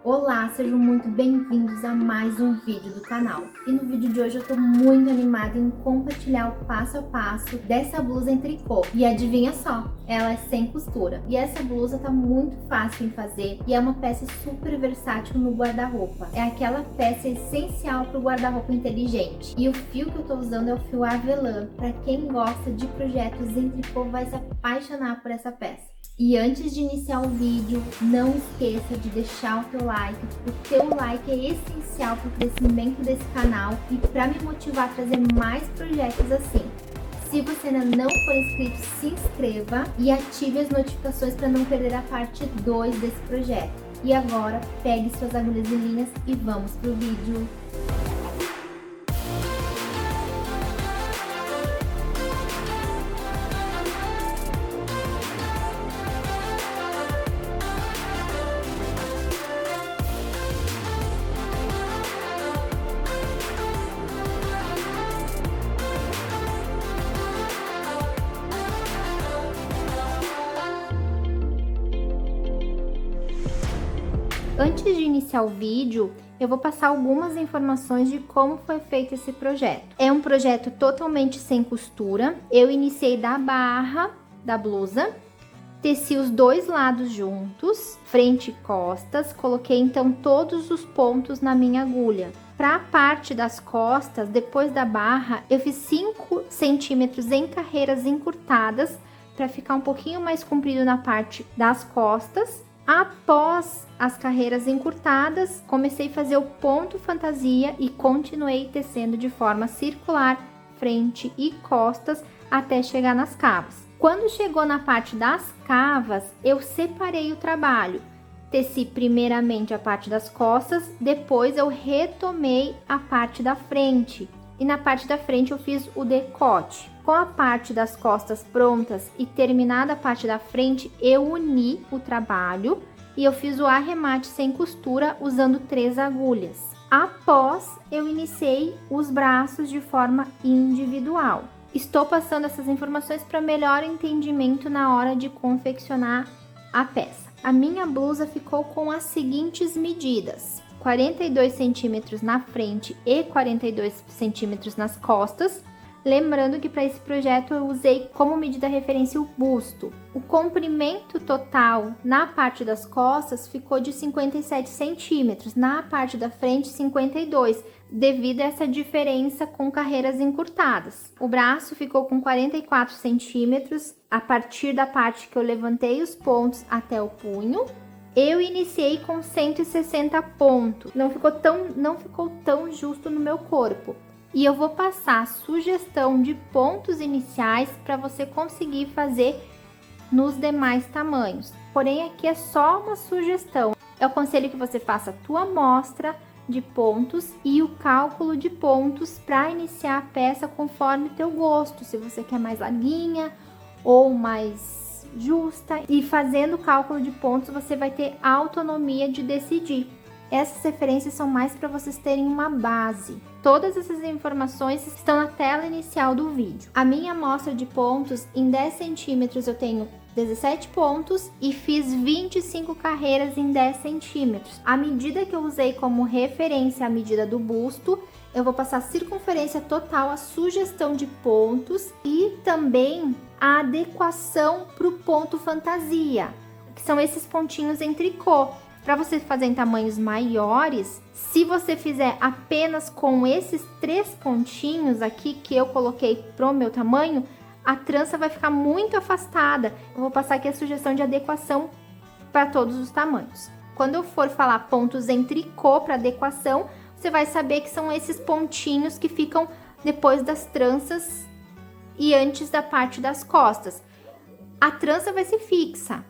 Olá, sejam muito bem-vindos a mais um vídeo do canal. E no vídeo de hoje eu tô muito animada em compartilhar o passo a passo dessa blusa em tricô. E adivinha só, ela é sem costura. E essa blusa tá muito fácil em fazer e é uma peça super versátil no guarda-roupa. É aquela peça essencial pro guarda-roupa inteligente. E o fio que eu tô usando é o fio avelã. Pra quem gosta de projetos em tricô vai se apaixonar por essa peça. E antes de iniciar o vídeo, não esqueça de deixar o teu like. O teu like é essencial para o crescimento desse canal e para me motivar a trazer mais projetos assim. Se você ainda não for inscrito, se inscreva e ative as notificações para não perder a parte 2 desse projeto. E agora, pegue suas agulhas e linhas e vamos pro vídeo. Antes de iniciar o vídeo, eu vou passar algumas informações de como foi feito esse projeto. É um projeto totalmente sem costura. Eu iniciei da barra da blusa, teci os dois lados juntos, frente e costas, coloquei então todos os pontos na minha agulha. Para a parte das costas, depois da barra, eu fiz 5 centímetros em carreiras encurtadas para ficar um pouquinho mais comprido na parte das costas. Após as carreiras encurtadas, comecei a fazer o ponto fantasia e continuei tecendo de forma circular, frente e costas, até chegar nas cavas. Quando chegou na parte das cavas, eu separei o trabalho. Teci primeiramente a parte das costas, depois eu retomei a parte da frente. E na parte da frente eu fiz o decote. Com a parte das costas prontas e terminada a parte da frente, eu uni o trabalho e eu fiz o arremate sem costura usando 3 agulhas. Após, eu iniciei os braços de forma individual. Estou passando essas informações para melhor entendimento na hora de confeccionar a peça. A minha blusa ficou com as seguintes medidas: 42 centímetros na frente e 42 centímetros nas costas. Lembrando que para esse projeto eu usei como medida referência o busto. O comprimento total na parte das costas ficou de 57 centímetros, na parte da frente 52, devido a essa diferença com carreiras encurtadas. O braço ficou com 44 centímetros, a partir da parte que eu levantei os pontos até o punho. Eu iniciei com 160 pontos, não ficou tão justo no meu corpo. E eu vou passar a sugestão de pontos iniciais para você conseguir fazer nos demais tamanhos. Porém, aqui é só uma sugestão. Eu aconselho que você faça a tua amostra de pontos e o cálculo de pontos para iniciar a peça conforme teu gosto. Se você quer mais larguinha ou mais justa. E fazendo o cálculo de pontos, você vai ter autonomia de decidir. Essas referências são mais para vocês terem uma base. Todas essas informações estão na tela inicial do vídeo. A minha amostra de pontos, em 10 centímetros eu tenho 17 pontos e fiz 25 carreiras em 10 centímetros. A medida que eu usei como referência é a medida do busto. Eu vou passar a circunferência total, a sugestão de pontos e também a adequação para o ponto fantasia, que são esses pontinhos em tricô. Para você fazer em tamanhos maiores, se você fizer apenas com esses 3 pontinhos aqui que eu coloquei pro meu tamanho, a trança vai ficar muito afastada. Eu vou passar aqui a sugestão de adequação para todos os tamanhos. Quando eu for falar pontos em tricô para adequação, você vai saber que são esses pontinhos que ficam depois das tranças e antes da parte das costas. A trança vai ser fixa.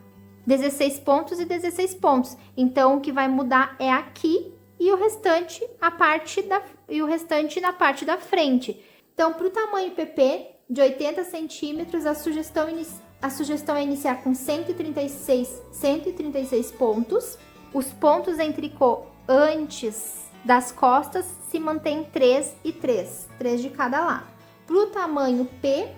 16 pontos e 16 pontos. Então, o que vai mudar é aqui e o restante na parte da frente. Então, para o tamanho PP de 80 centímetros, a sugestão é iniciar com 136 pontos. Os pontos em tricô antes das costas se mantém 3 e 3 de cada lado. Para o tamanho P,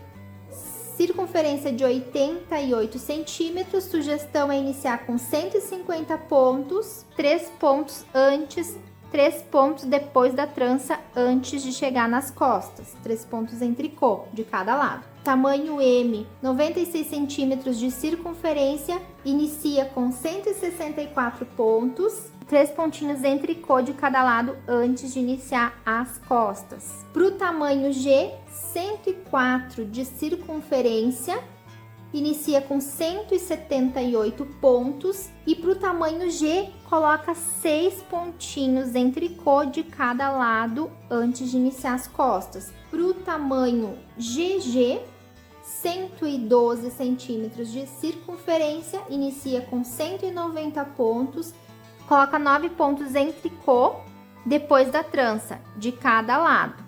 circunferência de 88 centímetros, sugestão é iniciar com 150 pontos, 3 pontos antes, 3 pontos depois da trança antes de chegar nas costas, 3 pontos em tricô de cada lado. Tamanho M, 96 centímetros de circunferência, inicia com 164 pontos, 3 pontinhos em tricô de cada lado antes de iniciar as costas. Para o tamanho G, 104 de circunferência, inicia com 178 pontos e para o tamanho G, coloca 6 pontinhos em tricô de cada lado antes de iniciar as costas. Para o tamanho GG, 112 centímetros de circunferência, inicia com 190 pontos, coloca 9 pontos em tricô depois da trança de cada lado.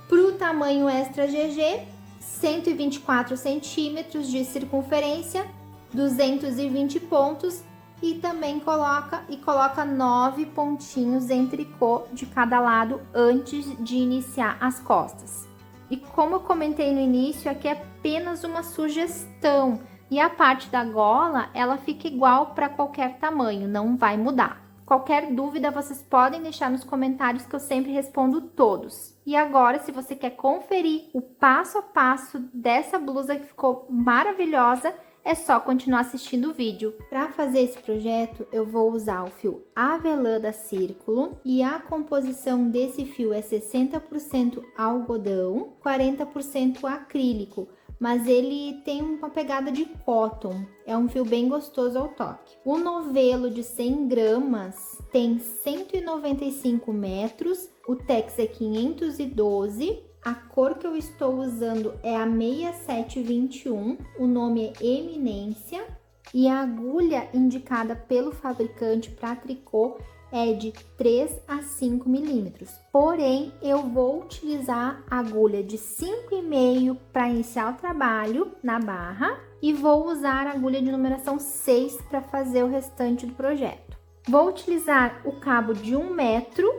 Para o tamanho extra GG, 124 centímetros de circunferência, 220 pontos e também coloca 9 pontinhos em tricô de cada lado antes de iniciar as costas. E como eu comentei no início, aqui é apenas uma sugestão e a parte da gola ela fica igual para qualquer tamanho, não vai mudar. Qualquer dúvida vocês podem deixar nos comentários que eu sempre respondo todos. E agora, se você quer conferir o passo a passo dessa blusa que ficou maravilhosa, é só continuar assistindo o vídeo. Para fazer esse projeto, eu vou usar o fio avelã da Círculo e a composição desse fio é 60% algodão, 40% acrílico, mas ele tem uma pegada de cotton, é um fio bem gostoso ao toque. O novelo de 100 gramas tem 195 metros, o tex é 512, a cor que eu estou usando é a 6721, o nome é Eminência e a agulha indicada pelo fabricante para tricô é de 3 a 5 milímetros. Porém, eu vou utilizar a agulha de 5,5 para iniciar o trabalho na barra e vou usar a agulha de numeração 6 para fazer o restante do projeto. Vou utilizar o cabo de 1 metro,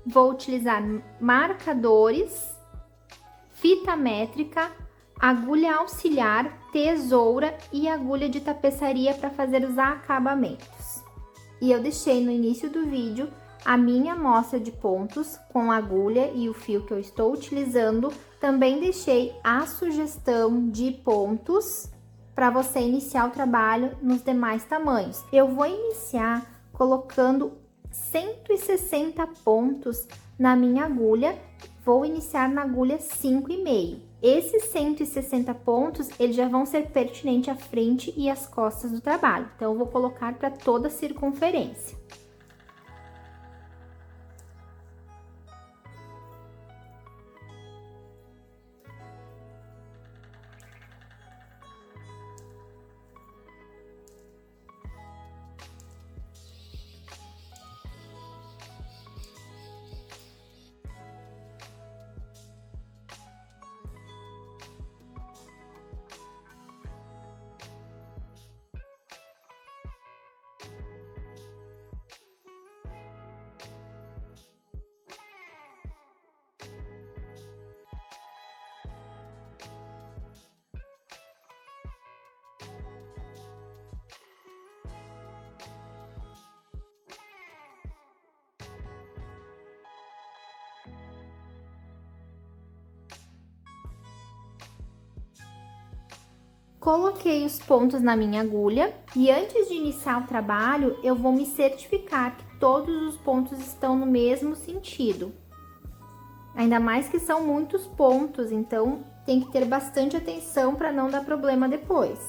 vou utilizar marcadores, fita métrica, agulha auxiliar, tesoura e agulha de tapeçaria para fazer os acabamentos. E eu deixei no início do vídeo a minha amostra de pontos com a agulha e o fio que eu estou utilizando. Também deixei a sugestão de pontos para você iniciar o trabalho nos demais tamanhos. Eu vou iniciar colocando 160 pontos na minha agulha. Vou iniciar na agulha 5,5. Esses 160 pontos, eles já vão ser pertinentes à frente e às costas do trabalho. Então, eu vou colocar para toda a circunferência. Coloquei os pontos na minha agulha e antes de iniciar o trabalho, eu vou me certificar que todos os pontos estão no mesmo sentido. Ainda mais que são muitos pontos, então tem que ter bastante atenção para não dar problema depois.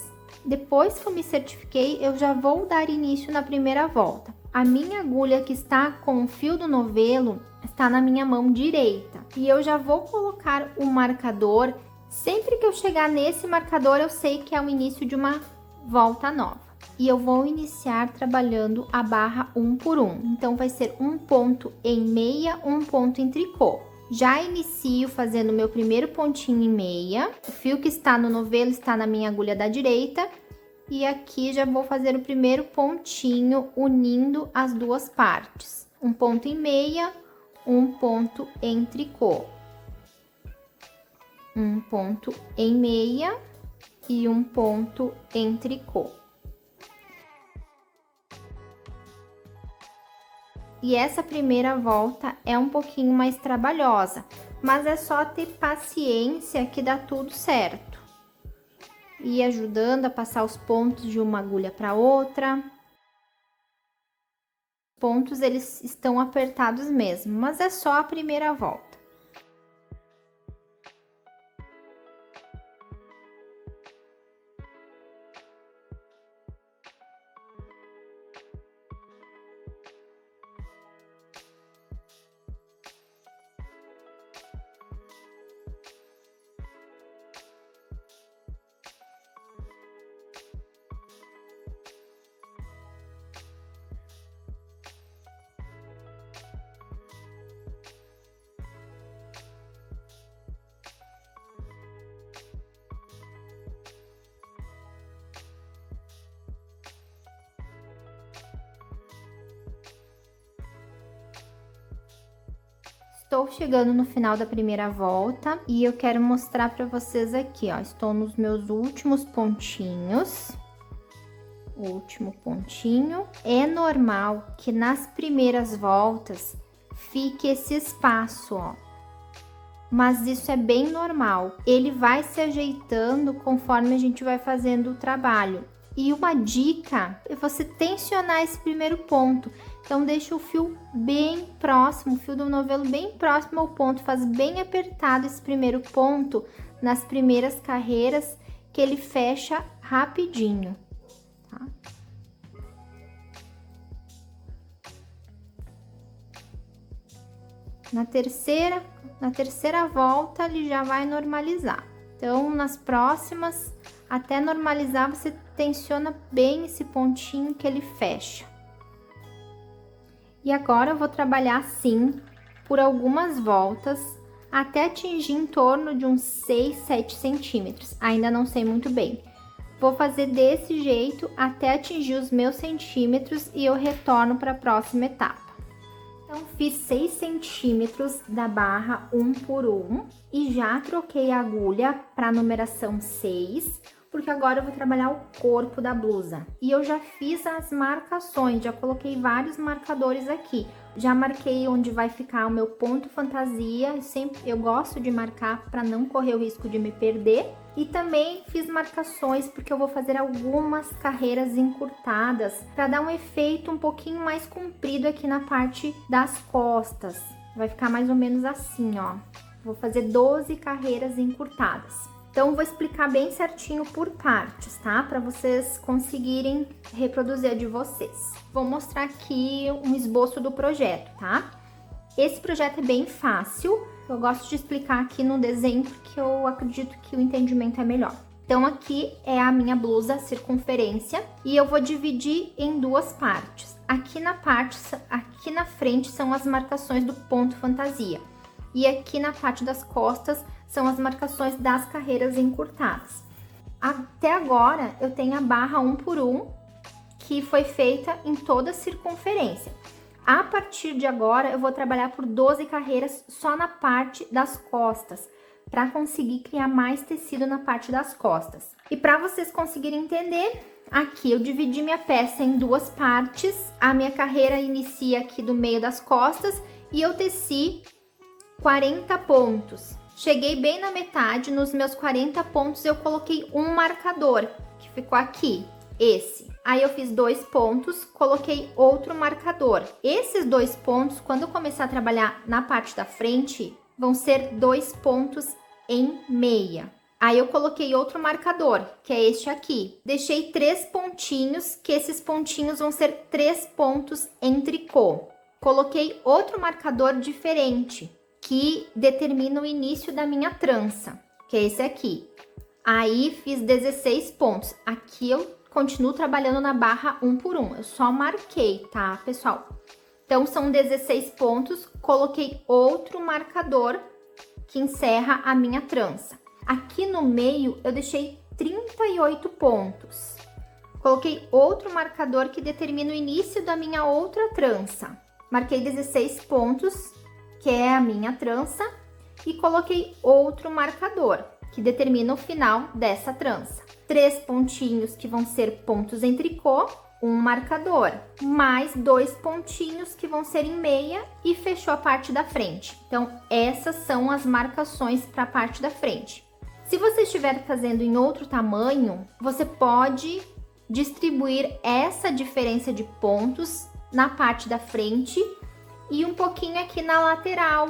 Depois que eu me certifiquei, eu já vou dar início na primeira volta. A minha agulha que está com o fio do novelo está na minha mão direita e eu já vou colocar o marcador. Sempre que eu chegar nesse marcador, eu sei que é o início de uma volta nova. E eu vou iniciar trabalhando a barra 1 por 1. Então, vai ser um ponto em meia, um ponto em tricô. Já inicio fazendo o meu primeiro pontinho em meia. O fio que está no novelo está na minha agulha da direita. E aqui já vou fazer o primeiro pontinho unindo as duas partes. Um ponto em meia, um ponto em tricô. Um ponto em meia, e um ponto em tricô. E essa primeira volta é um pouquinho mais trabalhosa, mas é só ter paciência que dá tudo certo. E ajudando a passar os pontos de uma agulha para outra. Os pontos eles estão apertados mesmo, mas é só a primeira volta. Estou chegando no final da primeira volta e eu quero mostrar para vocês aqui, ó. Estou nos meus últimos pontinhos. O último pontinho. É normal que nas primeiras voltas fique esse espaço, ó. Mas isso é bem normal. Ele vai se ajeitando conforme a gente vai fazendo o trabalho. E uma dica é você tensionar esse primeiro ponto. Então, deixa o fio bem próximo, o fio do novelo bem próximo ao ponto. Faz bem apertado esse primeiro ponto nas primeiras carreiras, que ele fecha rapidinho, tá? Na terceira volta, ele já vai normalizar. Então, nas próximas, até normalizar, você tensiona bem esse pontinho que ele fecha. E agora eu vou trabalhar assim por algumas voltas até atingir em torno de uns 6, 7 centímetros. Ainda não sei muito bem. Vou fazer desse jeito até atingir os meus centímetros e eu retorno para a próxima etapa. Então, fiz 6 centímetros da barra 1 por 1 e já troquei a agulha para a numeração 6, porque agora eu vou trabalhar o corpo da blusa. E eu já fiz as marcações, já coloquei vários marcadores aqui. Já marquei onde vai ficar o meu ponto fantasia, eu gosto de marcar para não correr o risco de me perder. E também fiz marcações porque eu vou fazer algumas carreiras encurtadas para dar um efeito um pouquinho mais comprido aqui na parte das costas. Vai ficar mais ou menos assim, ó. Vou fazer 12 carreiras encurtadas. Então, vou explicar bem certinho por partes, tá? Para vocês conseguirem reproduzir a de vocês. Vou mostrar aqui um esboço do projeto, tá? Esse projeto é bem fácil. Eu gosto de explicar aqui no desenho porque eu acredito que o entendimento é melhor. Então, aqui é a minha blusa circunferência e eu vou dividir em duas partes. Aqui na frente são as marcações do ponto fantasia. E aqui na parte das costas são as marcações das carreiras encurtadas. Até agora eu tenho a barra 1 por 1, que foi feita em toda a circunferência. A partir de agora eu vou trabalhar por 12 carreiras só na parte das costas, para conseguir criar mais tecido na parte das costas. E para vocês conseguirem entender, aqui eu dividi minha peça em duas partes. A minha carreira inicia aqui do meio das costas e eu teci 40 pontos. Cheguei bem na metade, nos meus 40 pontos eu coloquei um marcador, que ficou aqui, esse. Aí eu fiz 2 pontos, coloquei outro marcador. Esses 2 pontos, quando eu começar a trabalhar na parte da frente, vão ser 2 pontos em meia. Aí eu coloquei outro marcador, que é este aqui. Deixei 3 pontinhos, que esses pontinhos vão ser 3 pontos em tricô. Coloquei outro marcador diferente, que determina o início da minha trança, que é esse aqui. Aí fiz 16 pontos. Aqui eu continuo trabalhando na barra 1 por 1. Eu só marquei, tá, pessoal? Então, são 16 pontos. Coloquei outro marcador que encerra a minha trança. Aqui no meio, eu deixei 38 pontos. Coloquei outro marcador que determina o início da minha outra trança. Marquei 16 pontos, que é a minha trança, e coloquei outro marcador, que determina o final dessa trança. 3 pontinhos que vão ser pontos em tricô, um marcador, mais 2 pontinhos que vão ser em meia e fechou a parte da frente. Então, essas são as marcações para a parte da frente. Se você estiver fazendo em outro tamanho, você pode distribuir essa diferença de pontos na parte da frente e um pouquinho aqui na lateral,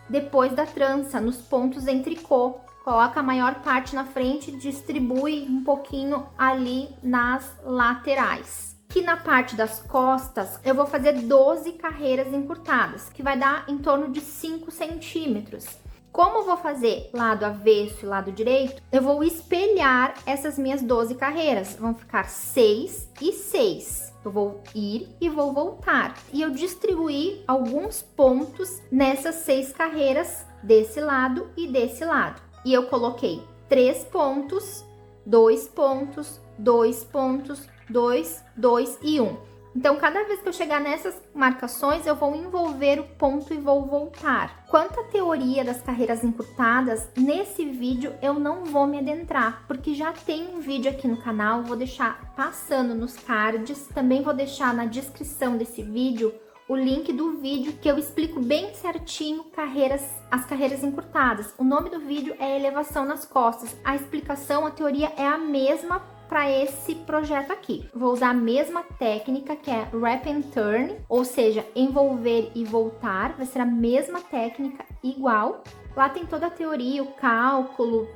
depois da trança, nos pontos em tricô. Coloca a maior parte na frente e distribui um pouquinho ali nas laterais. Aqui na parte das costas, eu vou fazer 12 carreiras encurtadas, que vai dar em torno de 5 centímetros. Como eu vou fazer lado avesso e lado direito, eu vou espelhar essas minhas 12 carreiras. Vão ficar 6 e 6. Eu vou ir e vou voltar. E eu distribuí alguns pontos nessas 6 carreiras desse lado e desse lado. E eu coloquei 3 pontos, 2 pontos, 2 pontos, 2, 2 e 1. Então, cada vez que eu chegar nessas marcações, eu vou envolver o ponto e vou voltar. Quanto à teoria das carreiras encurtadas, nesse vídeo eu não vou me adentrar, porque já tem um vídeo aqui no canal, vou deixar passando nos cards, também vou deixar na descrição desse vídeo o link do vídeo que eu explico bem certinho as carreiras encurtadas. O nome do vídeo é Elevação nas Costas. A explicação, a teoria é a mesma para esse projeto aqui. Vou usar a mesma técnica que é Wrap and Turn, ou seja, envolver e voltar. Vai ser a mesma técnica, igual. Lá tem toda a teoria, o cálculo,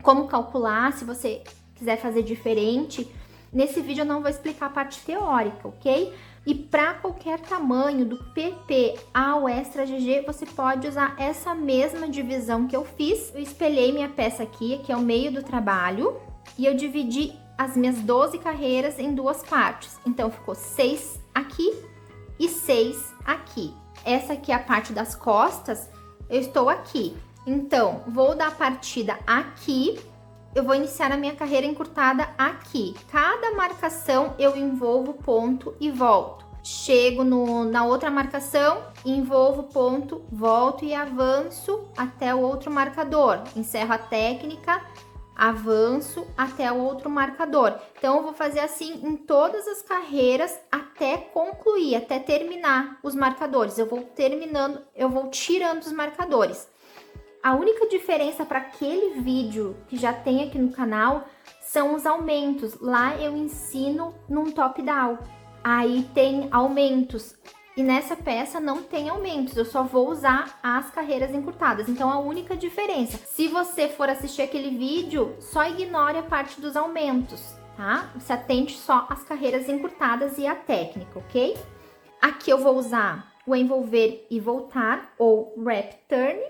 como calcular, se você quiser fazer diferente. Nesse vídeo eu não vou explicar a parte teórica, ok? E para qualquer tamanho, do PP ao Extra GG, você pode usar essa mesma divisão que eu fiz. Eu espelhei minha peça aqui é o meio do trabalho, e eu dividi as minhas 12 carreiras em 2 partes. Então, ficou 6 aqui e 6 aqui. Essa aqui é a parte das costas, eu estou aqui. Então, vou dar partida aqui. Eu vou iniciar a minha carreira encurtada aqui. Cada marcação eu envolvo ponto e volto. Chego na outra marcação, envolvo ponto, volto e avanço até o outro marcador. Encerro a técnica, avanço até o outro marcador. Então, eu vou fazer assim em todas as carreiras até concluir, até terminar os marcadores. Eu vou tirando os marcadores. A única diferença para aquele vídeo que já tem aqui no canal são os aumentos. Lá eu ensino num top-down. Aí tem aumentos. E nessa peça não tem aumentos. Eu só vou usar as carreiras encurtadas. Então, a única diferença. Se você for assistir aquele vídeo, só ignore a parte dos aumentos, tá? Se atente só às carreiras encurtadas e à técnica, ok? Aqui eu vou usar o envolver e voltar, ou wrap turn.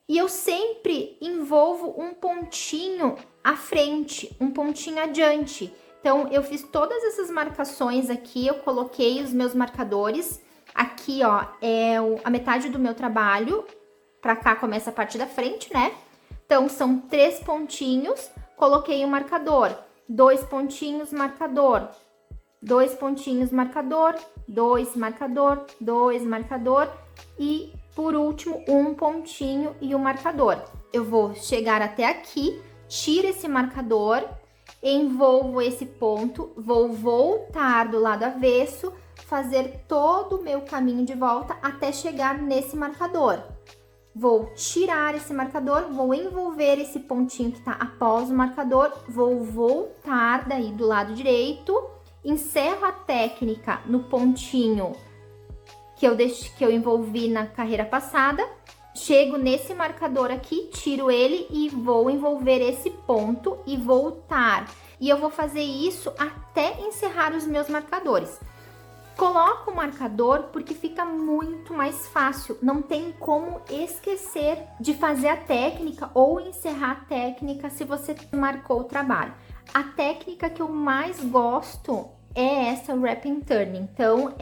E eu sempre envolvo um pontinho à frente, um pontinho adiante. Então, eu fiz todas essas marcações aqui, eu coloquei os meus marcadores. Aqui, ó, é a metade do meu trabalho. Pra cá começa a parte da frente, né? Então, são 3 pontinhos, coloquei o marcador. 2 pontinhos, marcador. 2 pontinhos, marcador. 2, marcador. 2, marcador. E por último, um pontinho e o marcador. Eu vou chegar até aqui, tiro esse marcador, envolvo esse ponto, vou voltar do lado avesso, fazer todo o meu caminho de volta até chegar nesse marcador. Vou tirar esse marcador, vou envolver esse pontinho que tá após o marcador, vou voltar daí do lado direito, encerro a técnica no pontinho que eu envolvi na carreira passada, chego nesse marcador aqui, tiro ele e vou envolver esse ponto e voltar. E eu vou fazer isso até encerrar os meus marcadores. Coloco o marcador porque fica muito mais fácil, não tem como esquecer de fazer a técnica ou encerrar a técnica se você marcou o trabalho. A técnica que eu mais gosto é essa Wrap and Turn, então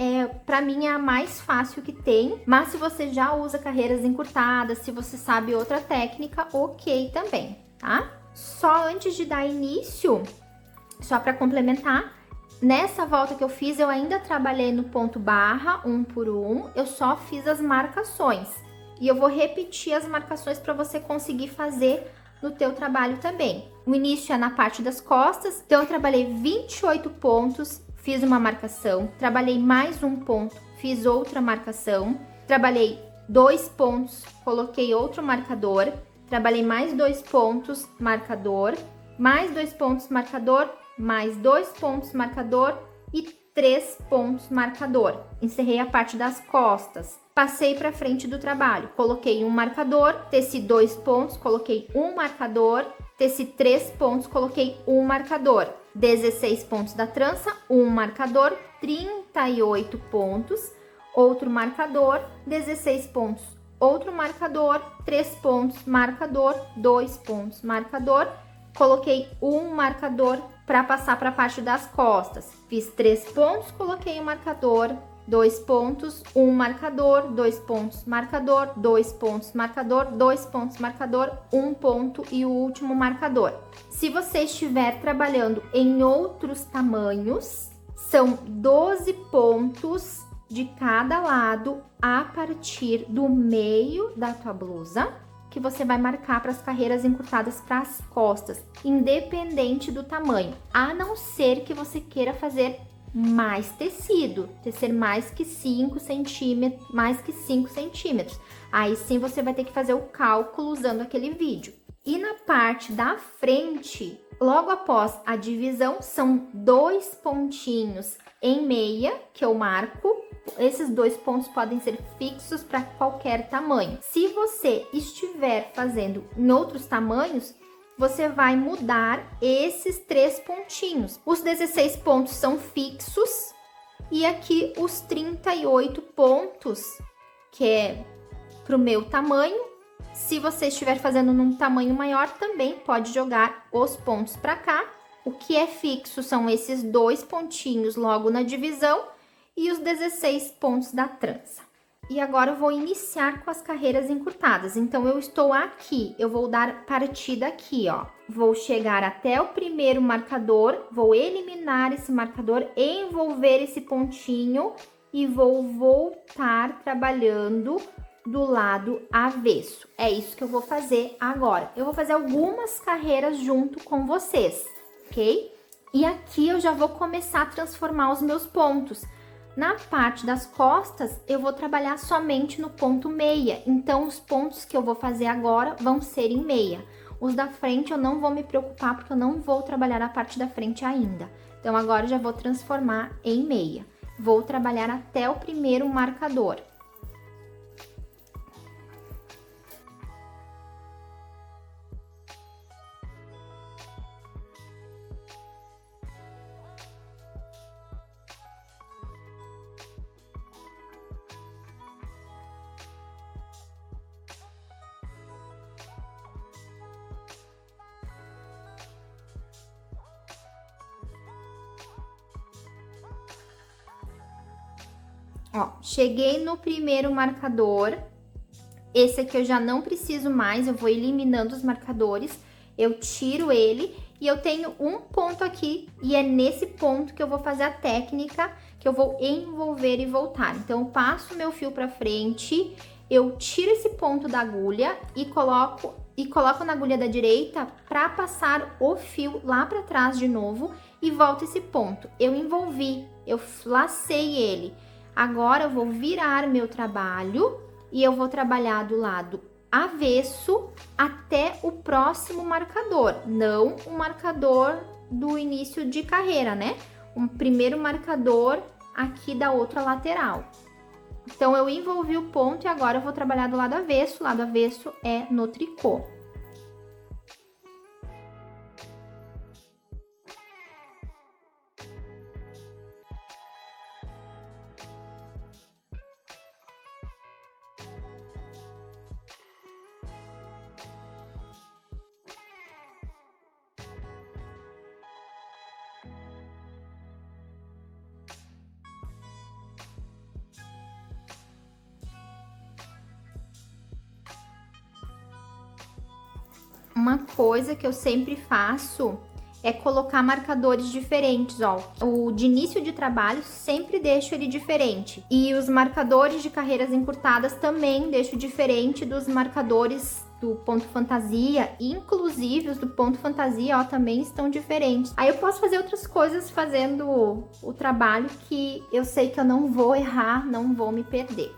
pra mim é a mais fácil que tem, mas se você já usa carreiras encurtadas, se você sabe outra técnica, ok também, tá? Só antes de dar início, só para complementar, nessa volta que eu fiz, eu ainda trabalhei no ponto barra, 1 por 1, eu só fiz as marcações, e eu vou repetir as marcações para você conseguir fazer no teu trabalho também. O início é na parte das costas, então eu trabalhei 28 pontos, fiz uma marcação, trabalhei mais um ponto, fiz outra marcação, trabalhei 2 pontos, coloquei outro marcador, trabalhei mais 2 pontos, marcador, mais 2 pontos, marcador, mais 2 pontos, marcador e 3 pontos, marcador. Encerrei a parte das costas. Passei para frente do trabalho. Coloquei um marcador, teci 2 pontos, coloquei um marcador, teci 3 pontos, coloquei um marcador. 16 pontos da trança, um marcador, 38 pontos, outro marcador, 16 pontos, outro marcador, 3 pontos, marcador, 2 pontos, marcador. Coloquei um marcador para passar para a parte das costas. Fiz 3 pontos, coloquei um marcador, 2 pontos, um marcador, 2 pontos, marcador, 2 pontos, marcador, 2 pontos, marcador, 1 ponto e o último marcador. Se você estiver trabalhando em outros tamanhos, são 12 pontos de cada lado a partir do meio da tua blusa, que você vai marcar para as carreiras encurtadas para as costas, independente do tamanho, a não ser que você queira fazer mais tecido, tecer mais que 5 centímetros, mais que 5 centímetros. Aí sim você vai ter que fazer o cálculo usando aquele vídeo. E na parte da frente, logo após a divisão, são 2 pontinhos em meia que eu marco. Esses 2 pontos podem ser fixos para qualquer tamanho. Se você estiver fazendo em outros tamanhos, você vai mudar esses 3 pontinhos. Os 16 pontos são fixos e aqui os 38 pontos, que é para o meu tamanho. Se você estiver fazendo num tamanho maior, também pode jogar os pontos para cá. O que é fixo são esses 2 pontinhos logo na divisão e os 16 pontos da trança. E agora eu vou iniciar com as carreiras encurtadas. Então, eu estou aqui, eu vou dar partida aqui, ó. Vou chegar até o primeiro marcador, vou eliminar esse marcador, envolver esse pontinho e vou voltar trabalhando do lado avesso. É isso que eu vou fazer agora. Eu vou fazer algumas carreiras junto com vocês, ok? E aqui eu já vou começar a transformar os meus pontos. Na parte das costas, eu vou trabalhar somente no ponto meia. Então, os pontos que eu vou fazer agora vão ser em meia. Os da frente eu não vou me preocupar, porque eu não vou trabalhar a parte da frente ainda. Então, agora eu já vou transformar em meia. Vou trabalhar até o primeiro marcador. Ó, cheguei no primeiro marcador. Esse aqui eu já não preciso mais, eu vou eliminando os marcadores. Eu tiro ele e eu tenho um ponto aqui e é nesse ponto que eu vou fazer a técnica que eu vou envolver e voltar. Então, eu passo meu fio pra frente, eu tiro esse ponto da agulha e coloco na agulha da direita para passar o fio lá para trás de novo e volto esse ponto. Eu envolvi, eu lacei ele. Agora eu vou virar meu trabalho e eu vou trabalhar do lado avesso até o próximo marcador, não o marcador do início de carreira, né? O primeiro marcador aqui da outra lateral. Então, eu envolvi o ponto e agora eu vou trabalhar do lado avesso. O lado avesso é no tricô. Uma coisa que eu sempre faço é colocar marcadores diferentes, ó. O de início de trabalho sempre deixo ele diferente. E os marcadores de carreiras encurtadas também deixo diferente dos marcadores do ponto fantasia, inclusive os do ponto fantasia, ó, também estão diferentes. Aí eu posso fazer outras coisas fazendo o trabalho que eu sei que eu não vou errar, não vou me perder.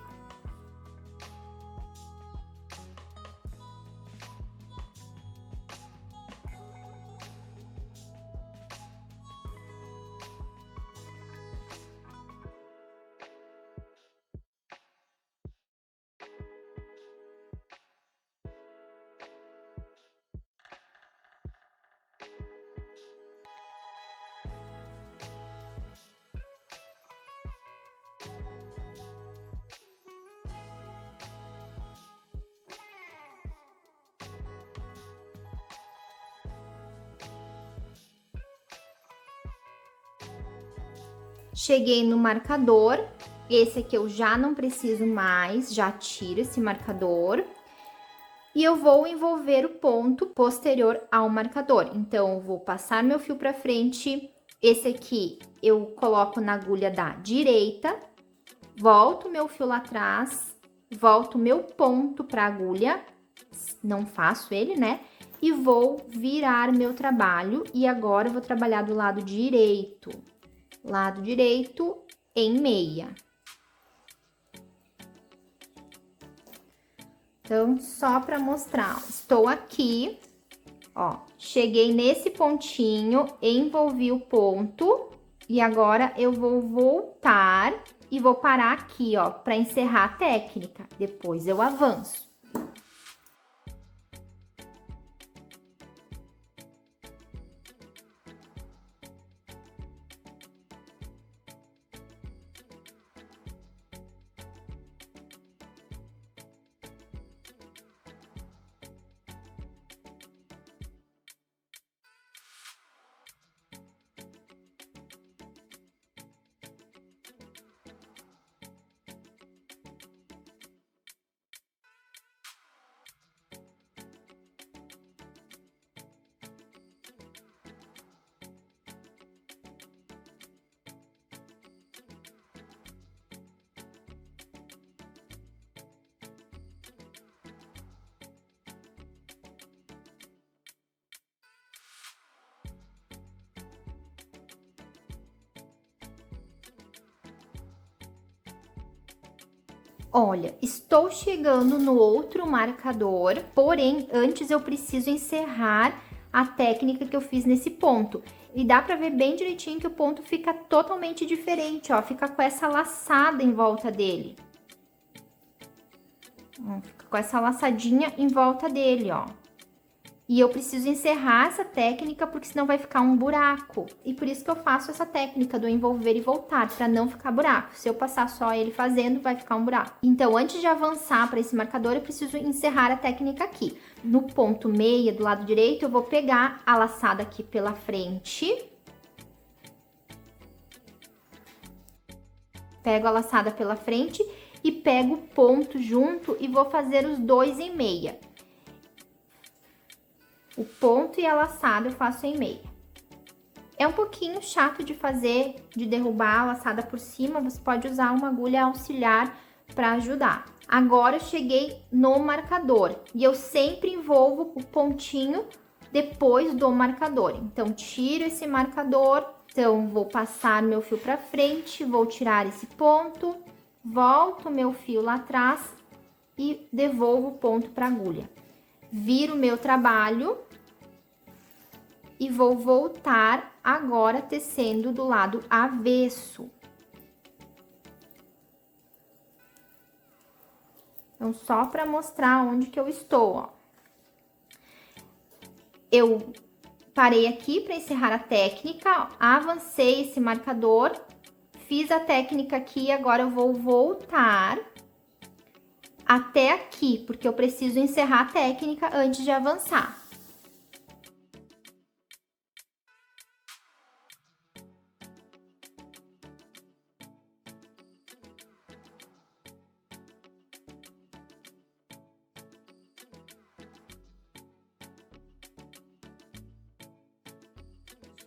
Cheguei no marcador, esse aqui eu já não preciso mais, já tiro esse marcador. E eu vou envolver o ponto posterior ao marcador. Então, eu vou passar meu fio para frente, esse aqui eu coloco na agulha da direita, volto meu fio lá atrás, volto meu ponto para a agulha, não faço ele, né? E vou virar meu trabalho, e agora eu vou trabalhar do lado direito em meia. Então, só para mostrar, estou aqui, ó, cheguei nesse pontinho, envolvi o ponto e agora eu vou voltar e vou parar aqui, ó, para encerrar a técnica. Depois eu avanço. Olha, estou chegando no outro marcador, porém, antes eu preciso encerrar a técnica que eu fiz nesse ponto. E dá pra ver bem direitinho que o ponto fica totalmente diferente, ó, fica com essa laçada em volta dele. Fica com essa laçadinha em volta dele, ó. E eu preciso encerrar essa técnica, porque senão vai ficar um buraco. E por isso que eu faço essa técnica do envolver e voltar, para não ficar buraco. Se eu passar só ele fazendo, vai ficar um buraco. Então, antes de avançar para esse marcador, eu preciso encerrar a técnica aqui. No ponto meia, do lado direito, eu vou pegar a laçada aqui pela frente. Pego a laçada pela frente e pego o ponto junto e vou fazer os dois em meia. O ponto e a laçada eu faço em meia. É um pouquinho chato de fazer, de derrubar a laçada por cima, você pode usar uma agulha auxiliar para ajudar. Agora eu cheguei no marcador e eu sempre envolvo o pontinho depois do marcador. Então, tiro esse marcador, então vou passar meu fio para frente, vou tirar esse ponto, volto meu fio lá atrás e devolvo o ponto para a agulha. Viro o meu trabalho e vou voltar agora tecendo do lado avesso. Então, só para mostrar onde que eu estou, ó. Eu parei aqui para encerrar a técnica, avancei esse marcador, fiz a técnica aqui, agora eu vou voltar até aqui, porque eu preciso encerrar a técnica antes de avançar.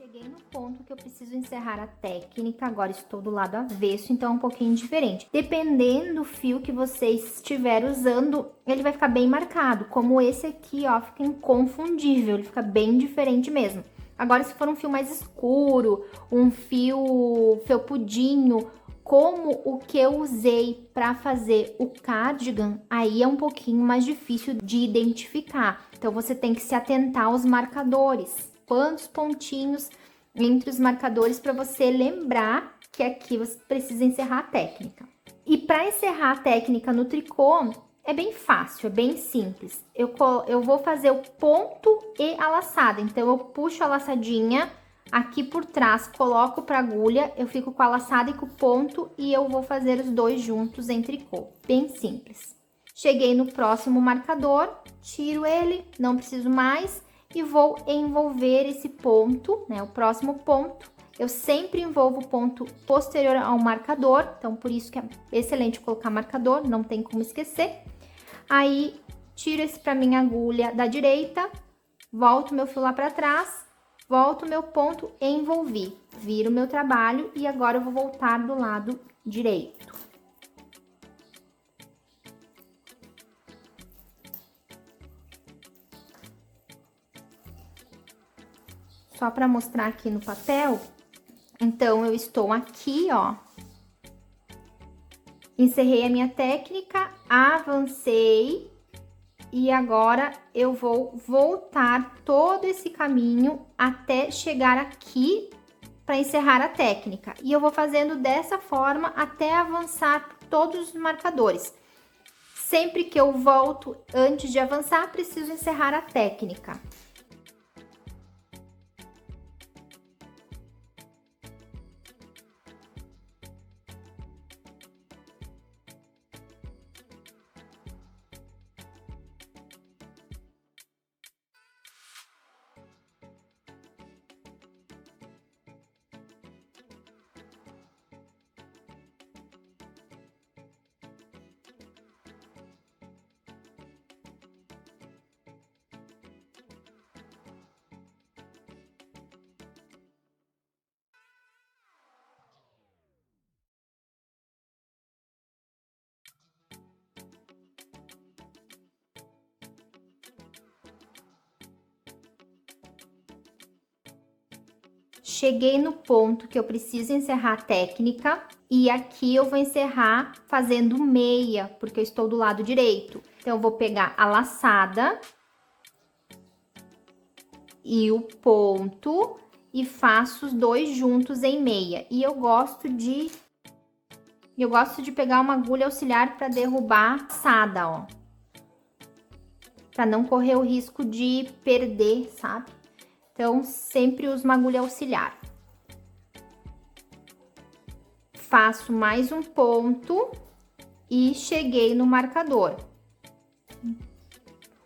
Cheguei no ponto que eu preciso encerrar a técnica, agora estou do lado avesso, então é um pouquinho diferente. Dependendo do fio que você estiver usando, ele vai ficar bem marcado, como esse aqui, ó, fica inconfundível, ele fica bem diferente mesmo. Agora, se for um fio mais escuro, um fio felpudinho, como o que eu usei para fazer o cardigan, aí é um pouquinho mais difícil de identificar. Então, você tem que se atentar aos marcadores. Quantos pontinhos entre os marcadores para você lembrar que aqui você precisa encerrar a técnica. E para encerrar a técnica no tricô, é bem fácil, é bem simples. Eu vou fazer o ponto e a laçada. Então, eu puxo a laçadinha aqui por trás, coloco para agulha, eu fico com a laçada e com o ponto e eu vou fazer os dois juntos em tricô. Bem simples. Cheguei no próximo marcador, tiro ele, não preciso mais, e vou envolver esse ponto, né? O próximo ponto. Eu sempre envolvo o ponto posterior ao marcador, então por isso que é excelente colocar marcador, não tem como esquecer. Aí, tiro esse pra minha agulha da direita, volto meu fio lá pra trás, volto meu ponto, envolvi. Viro meu trabalho e agora eu vou voltar do lado direito. Só pra mostrar aqui no papel, então eu estou aqui, ó. Encerrei a minha técnica, avancei e agora eu vou voltar todo esse caminho até chegar aqui para encerrar a técnica. E eu vou fazendo dessa forma até avançar todos os marcadores. Sempre que eu volto antes de avançar, preciso encerrar a técnica. Cheguei no ponto que eu preciso encerrar a técnica e aqui eu vou encerrar fazendo meia, porque eu estou do lado direito. Então, eu vou pegar a laçada e o ponto e faço os dois juntos em meia. E eu gosto de pegar uma agulha auxiliar para derrubar a laçada, ó. Para não correr o risco de perder, sabe? Então, sempre uso uma agulha auxiliar. Faço mais um ponto e cheguei no marcador.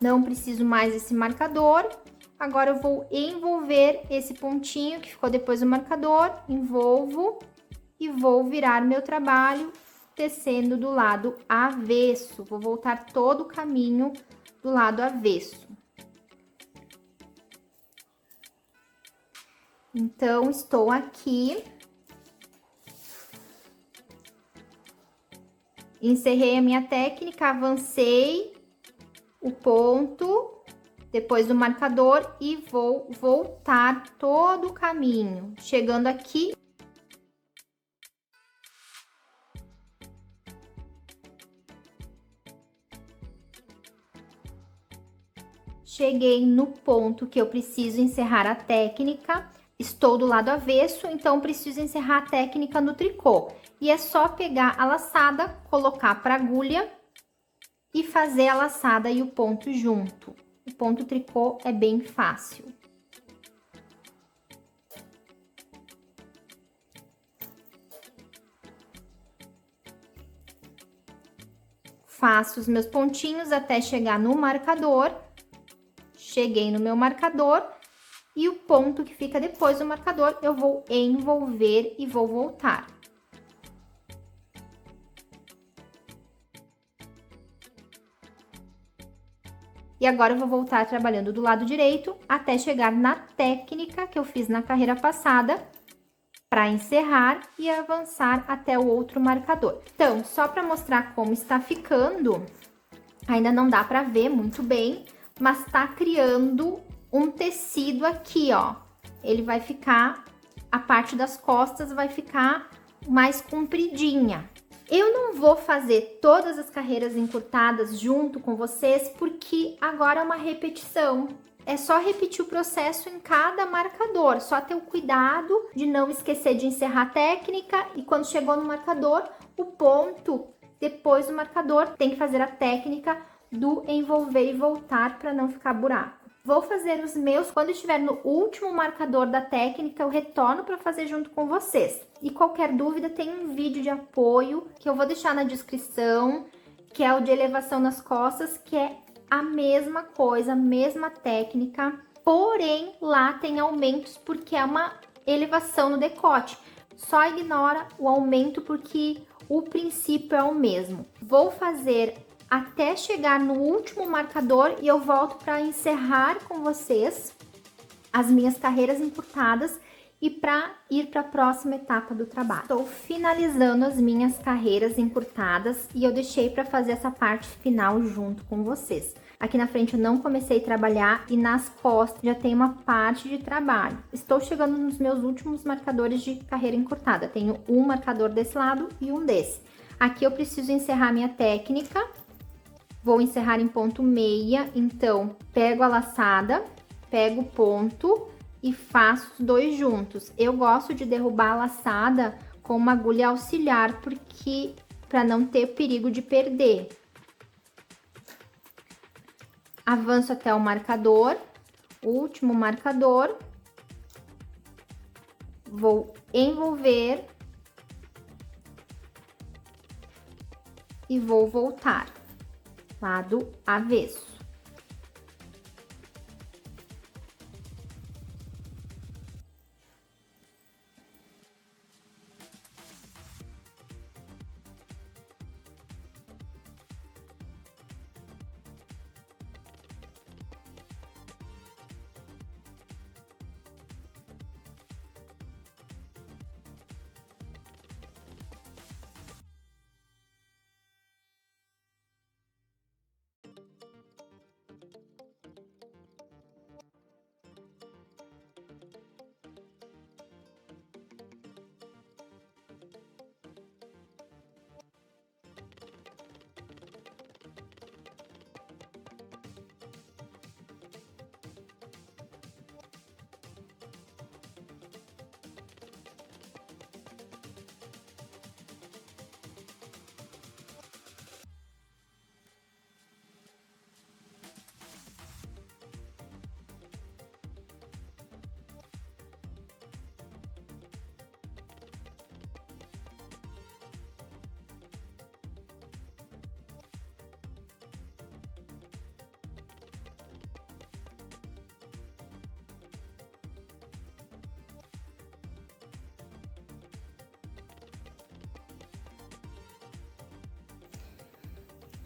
Não preciso mais desse marcador. Agora, eu vou envolver esse pontinho que ficou depois do marcador. Envolvo e vou virar meu trabalho tecendo do lado avesso. Vou voltar todo o caminho do lado avesso. Então, estou aqui, encerrei a minha técnica, avancei o ponto, depois do marcador e vou voltar todo o caminho, chegando aqui. Cheguei no ponto que eu preciso encerrar a técnica. Estou do lado avesso, então preciso encerrar a técnica no tricô. E é só pegar a laçada, colocar para agulha e fazer a laçada e o ponto junto. O ponto tricô é bem fácil. Faço os meus pontinhos até chegar no marcador. Cheguei no meu marcador. E o ponto que fica depois do marcador, eu vou envolver e vou voltar. E agora eu vou voltar trabalhando do lado direito até chegar na técnica que eu fiz na carreira passada, para encerrar e avançar até o outro marcador. Então, só para mostrar como está ficando, ainda não dá para ver muito bem, mas tá criando um tecido aqui, ó. Ele vai ficar, a parte das costas vai ficar mais compridinha. Eu não vou fazer todas as carreiras encurtadas junto com vocês, porque agora é uma repetição. É só repetir o processo em cada marcador, só ter o cuidado de não esquecer de encerrar a técnica e quando chegou no marcador, o ponto depois do marcador tem que fazer a técnica do envolver e voltar para não ficar buraco. Vou fazer os meus, quando estiver no último marcador da técnica, eu retorno para fazer junto com vocês. E qualquer dúvida, tem um vídeo de apoio que eu vou deixar na descrição, que é o de elevação nas costas, que é a mesma coisa, a mesma técnica, porém lá tem aumentos porque é uma elevação no decote. Só ignora o aumento porque o princípio é o mesmo. Vou fazer até chegar no último marcador e eu volto para encerrar com vocês as minhas carreiras encurtadas e para ir para a próxima etapa do trabalho. Estou finalizando as minhas carreiras encurtadas e eu deixei para fazer essa parte final junto com vocês. Aqui na frente eu não comecei a trabalhar e nas costas já tem uma parte de trabalho. Estou chegando nos meus últimos marcadores de carreira encurtada. Tenho um marcador desse lado e um desse. Aqui eu preciso encerrar minha técnica. Vou encerrar em ponto meia, então pego a laçada, pego o ponto e faço os dois juntos. Eu gosto de derrubar a laçada com uma agulha auxiliar, porque para não ter perigo de perder. Avanço até o marcador, último marcador, vou envolver e vou voltar, lado avesso.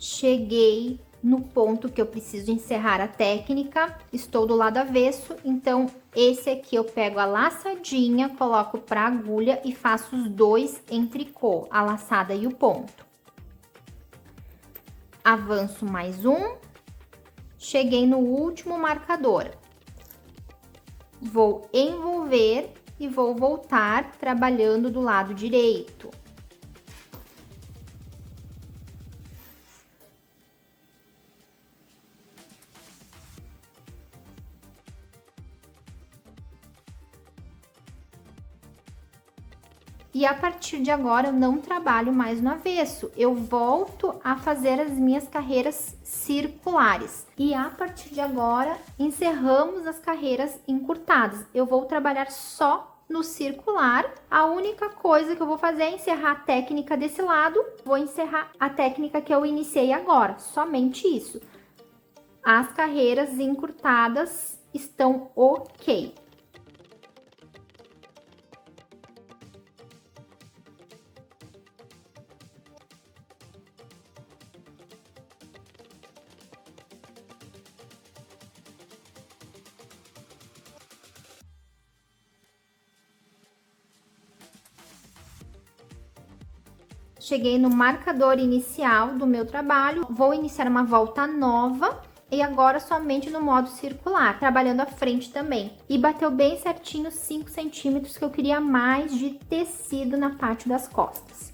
Cheguei no ponto que eu preciso encerrar a técnica, estou do lado avesso, então esse aqui eu pego a laçadinha, coloco para agulha e faço os dois em tricô, a laçada e o ponto. Avanço mais um, cheguei no último marcador. Vou envolver e vou voltar trabalhando do lado direito. E a partir de agora eu não trabalho mais no avesso, eu volto a fazer as minhas carreiras circulares. E a partir de agora encerramos as carreiras encurtadas. Eu vou trabalhar só no circular. A única coisa que eu vou fazer é encerrar a técnica desse lado, vou encerrar a técnica que eu iniciei agora, somente isso. As carreiras encurtadas estão ok. cheguei no marcador inicial do meu trabalho, vou iniciar uma volta nova e agora somente no modo circular, trabalhando a frente também. E bateu bem certinho 5 centímetros que eu queria mais de tecido na parte das costas.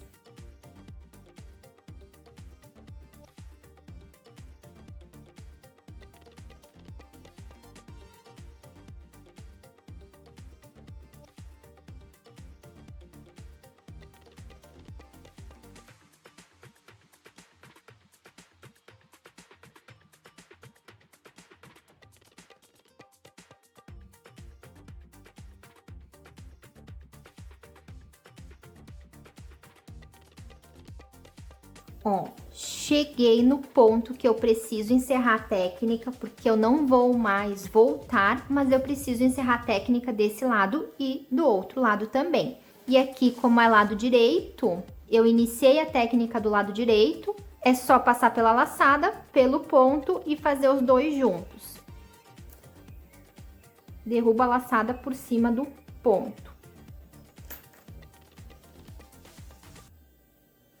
Ó, cheguei no ponto que eu preciso encerrar a técnica, porque eu não vou mais voltar, mas eu preciso encerrar a técnica desse lado e do outro lado também. E aqui, como é lado direito, eu iniciei a técnica do lado direito, é só passar pela laçada, pelo ponto e fazer os dois juntos. Derruba a laçada por cima do ponto.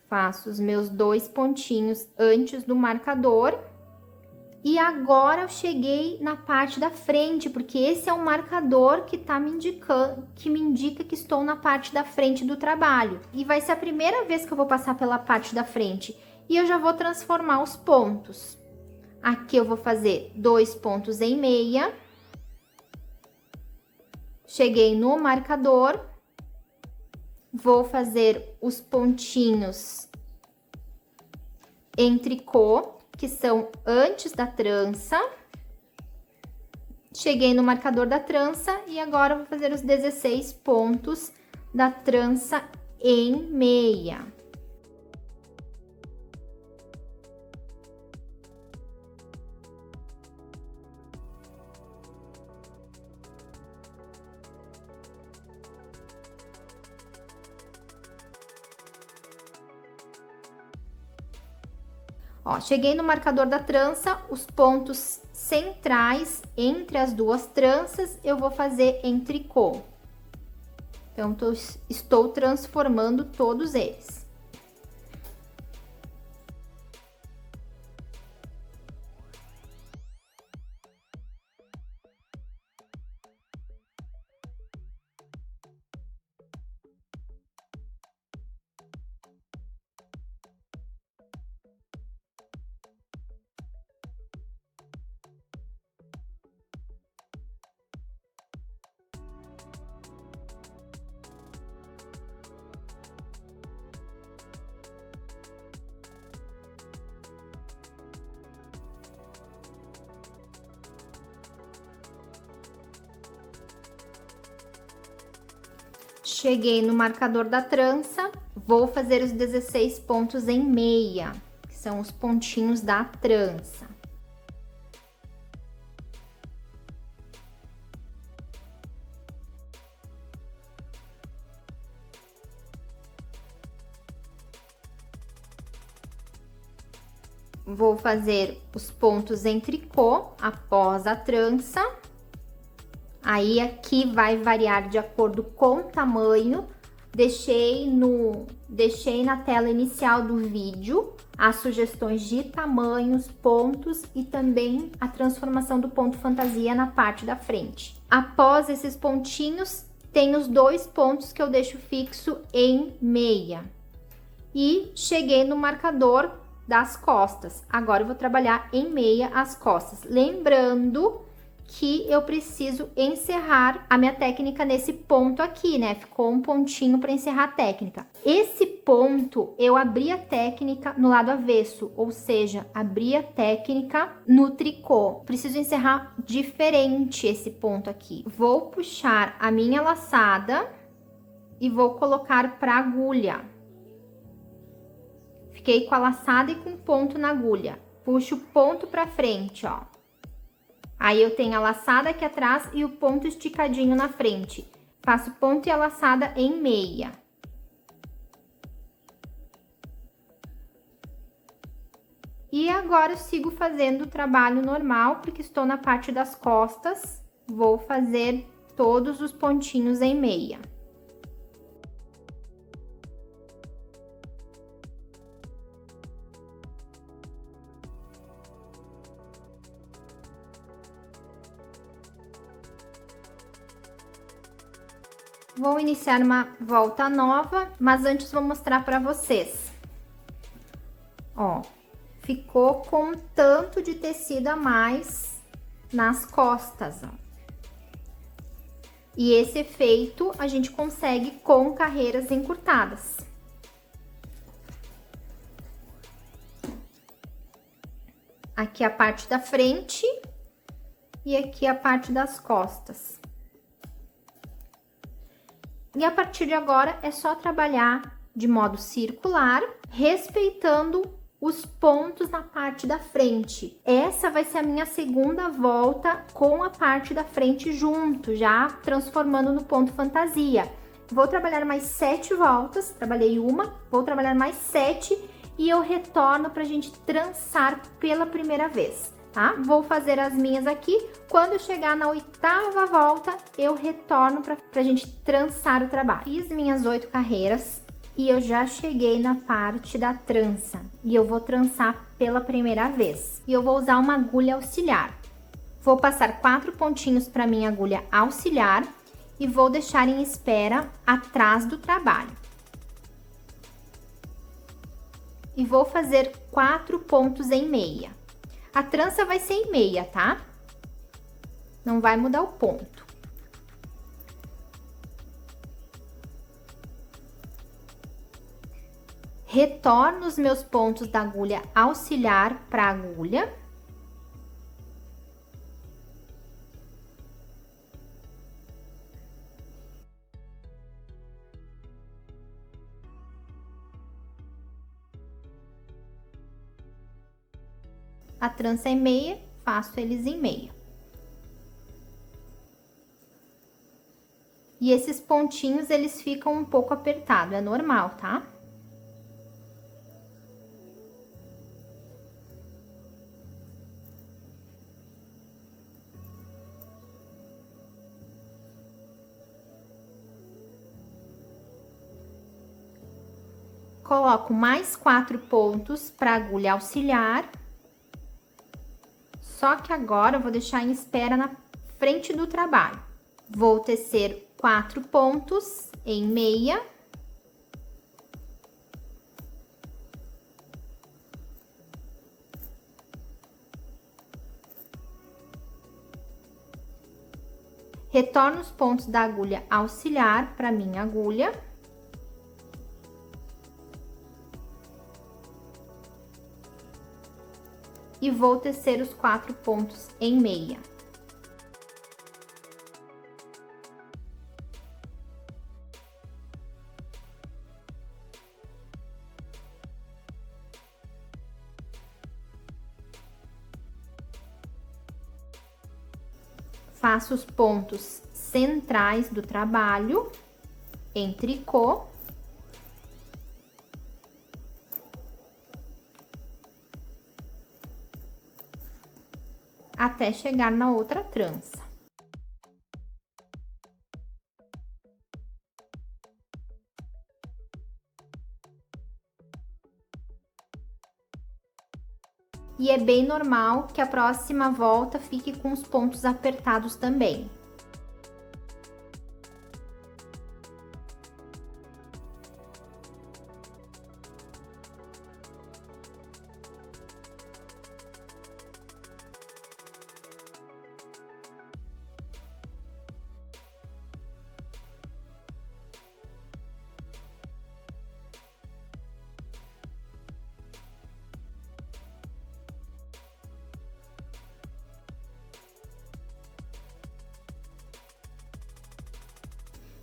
Faço os meus 2 pontinhos antes do marcador. E agora eu cheguei na parte da frente, porque esse é o marcador que tá me indicando, que me indica que estou na parte da frente do trabalho. E vai ser a primeira vez que eu vou passar pela parte da frente. E eu já vou transformar os pontos. Aqui eu vou fazer 2 pontos em meia. Cheguei no marcador. Vou fazer os pontinhos em tricô, que são antes da trança. Cheguei no marcador da trança e agora vou fazer os 16 pontos da trança em meia. Ó, cheguei no marcador da trança, os pontos centrais entre as duas tranças eu vou fazer em tricô. Então, estou transformando todos eles. Cheguei no marcador da trança, vou fazer os 16 pontos em meia, que são os pontinhos da trança. Vou fazer os pontos em tricô após a trança. Aí, aqui vai variar de acordo com o tamanho. Deixei na tela inicial do vídeo as sugestões de tamanhos, pontos e também a transformação do ponto fantasia na parte da frente. Após esses pontinhos, tem os 2 pontos que eu deixo fixo em meia. E cheguei no marcador das costas. Agora eu vou trabalhar em meia as costas. Lembrando que eu preciso encerrar a minha técnica nesse ponto aqui, né? Ficou um pontinho para encerrar a técnica. Esse ponto, eu abri a técnica no lado avesso, ou seja, abri a técnica no tricô. Preciso encerrar diferente esse ponto aqui. Vou puxar a minha laçada e vou colocar para agulha. Fiquei com a laçada e com ponto na agulha. Puxo o ponto para frente, ó. Aí eu tenho a laçada aqui atrás e o ponto esticadinho na frente. Faço ponto e a laçada em meia. E agora eu sigo fazendo o trabalho normal, porque estou na parte das costas. Vou fazer todos os pontinhos em meia. Vou iniciar uma volta nova, mas antes vou mostrar para vocês. Ó, ficou com um tanto de tecido a mais nas costas, ó. E esse efeito a gente consegue com carreiras encurtadas. Aqui a parte da frente e aqui a parte das costas. E a partir de agora é só trabalhar de modo circular, respeitando os pontos na parte da frente. Essa vai ser a minha segunda volta com a parte da frente junto, já transformando no ponto fantasia. Vou trabalhar mais 7 voltas, trabalhei uma, vou trabalhar mais 7 e eu retorno pra gente trançar pela primeira vez, tá? Vou fazer as minhas aqui, quando eu chegar na 8ª volta, eu retorno pra gente trançar o trabalho. Fiz minhas 8 carreiras e eu já cheguei na parte da trança e eu vou trançar pela primeira vez. E eu vou usar uma agulha auxiliar. Vou passar 4 pontinhos para minha agulha auxiliar e vou deixar em espera atrás do trabalho. E vou fazer 4 pontos em meia. A trança vai ser em meia, tá? Não vai mudar o ponto. Retorno os meus pontos da agulha auxiliar para a agulha. A trança em meia, faço eles em meia. E esses pontinhos, eles ficam um pouco apertados, é normal, tá? Coloco mais 4 pontos para agulha auxiliar. Só que agora eu vou deixar em espera na frente do trabalho. Vou tecer 4 pontos em meia. Retorno os pontos da agulha auxiliar para minha agulha. E vou tecer os 4 pontos em meia. Faço os pontos centrais do trabalho em tricô. Até chegar na outra trança. E é bem normal que a próxima volta fique com os pontos apertados também.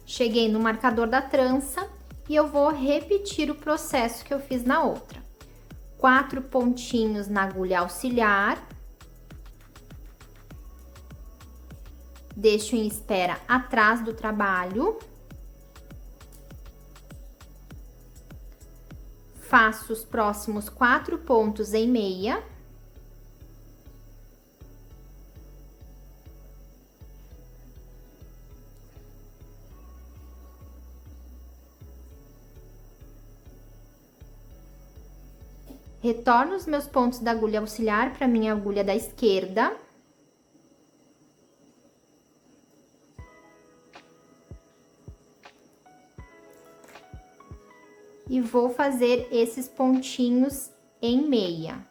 Cheguei no marcador da trança e eu vou repetir o processo que eu fiz na outra. 4 pontinhos na agulha auxiliar. Deixo em espera atrás do trabalho. Faço os próximos 4 pontos em meia. Retorno os meus pontos da agulha auxiliar para minha agulha da esquerda. e vou fazer esses pontinhos em meia.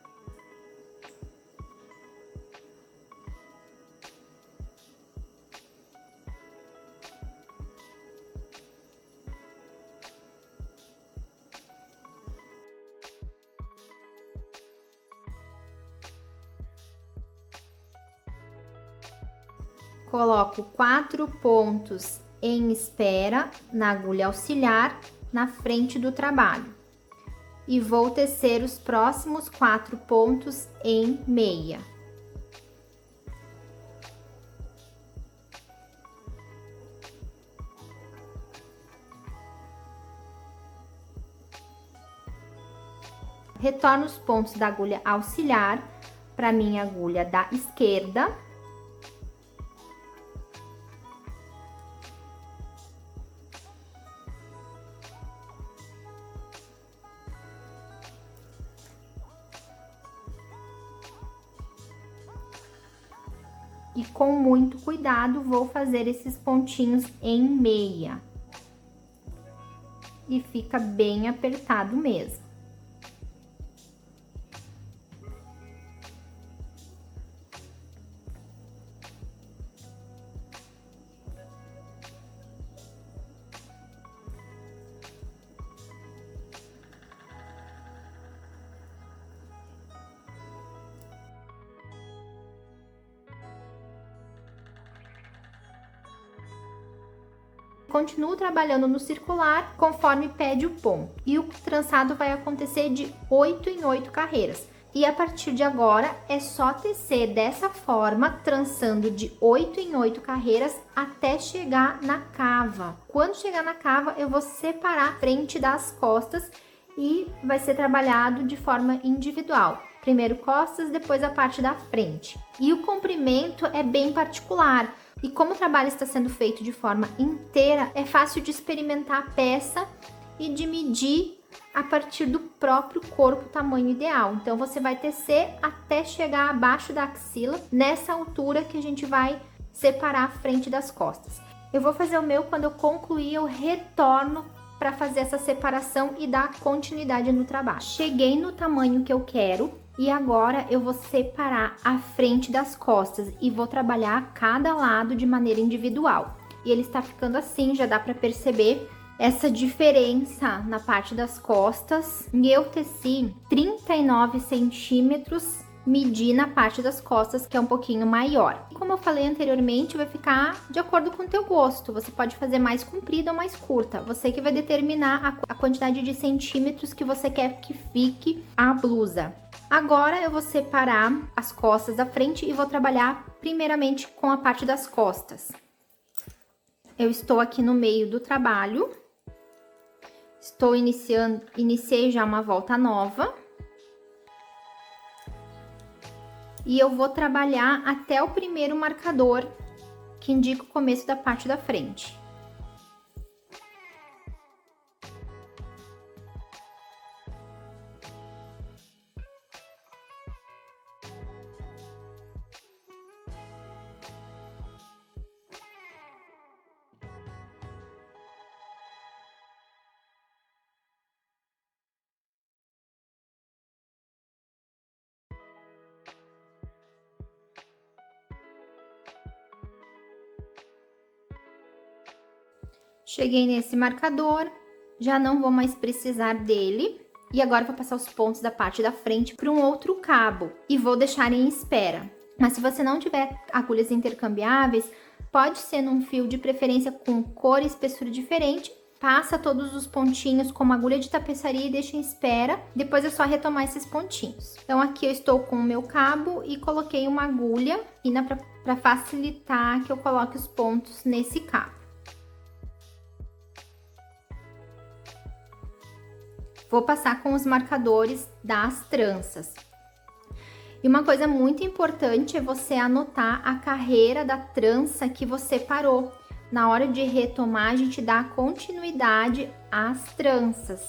Coloco 4 pontos em espera na agulha auxiliar na frente do trabalho e vou tecer os próximos 4 pontos em meia. Retorno os pontos da agulha auxiliar para minha agulha da esquerda. E com muito cuidado vou fazer esses pontinhos em meia. E fica bem apertado mesmo. Continuo trabalhando no circular conforme pede o ponto. E o trançado vai acontecer de 8 em 8 carreiras. E a partir de agora é só tecer dessa forma, trançando de 8 em 8 carreiras até chegar na cava. Quando chegar na cava, eu vou separar a frente das costas e vai ser trabalhado de forma individual. Primeiro costas, depois a parte da frente. E o comprimento é bem particular. E como o trabalho está sendo feito de forma inteira, é fácil de experimentar a peça e de medir a partir do próprio corpo, o tamanho ideal. Então, você vai tecer até chegar abaixo da axila, nessa altura que a gente vai separar a frente das costas. Eu vou fazer o meu, quando eu concluir, eu retorno para fazer essa separação e dar continuidade no trabalho. Cheguei no tamanho que eu quero. E agora eu vou separar a frente das costas e vou trabalhar cada lado de maneira individual. E ele está ficando assim, já dá para perceber essa diferença na parte das costas. E eu teci 39 centímetros, medi na parte das costas, que é um pouquinho maior. Como eu falei anteriormente, vai ficar de acordo com o teu gosto. Você pode fazer mais comprida ou mais curta. Você que vai determinar a quantidade de centímetros que você quer que fique a blusa. Agora eu vou separar as costas da frente e vou trabalhar primeiramente com a parte das costas. Eu estou aqui no meio do trabalho. Iniciei já uma volta nova. E eu vou trabalhar até o primeiro marcador, que indica o começo da parte da frente. Cheguei nesse marcador, já não vou mais precisar dele. E agora vou passar os pontos da parte da frente para um outro cabo e vou deixar em espera. Mas se você não tiver agulhas intercambiáveis, pode ser num fio de preferência com cor e espessura diferente. Passa todos os pontinhos com uma agulha de tapeçaria e deixa em espera. Depois é só retomar esses pontinhos. Então aqui eu estou com o meu cabo e coloquei uma agulha fina para facilitar que eu coloque os pontos nesse cabo. Vou passar com os marcadores das tranças. E uma coisa muito importante é você anotar a carreira da trança que você parou. Na hora de retomar, a gente dá continuidade às tranças.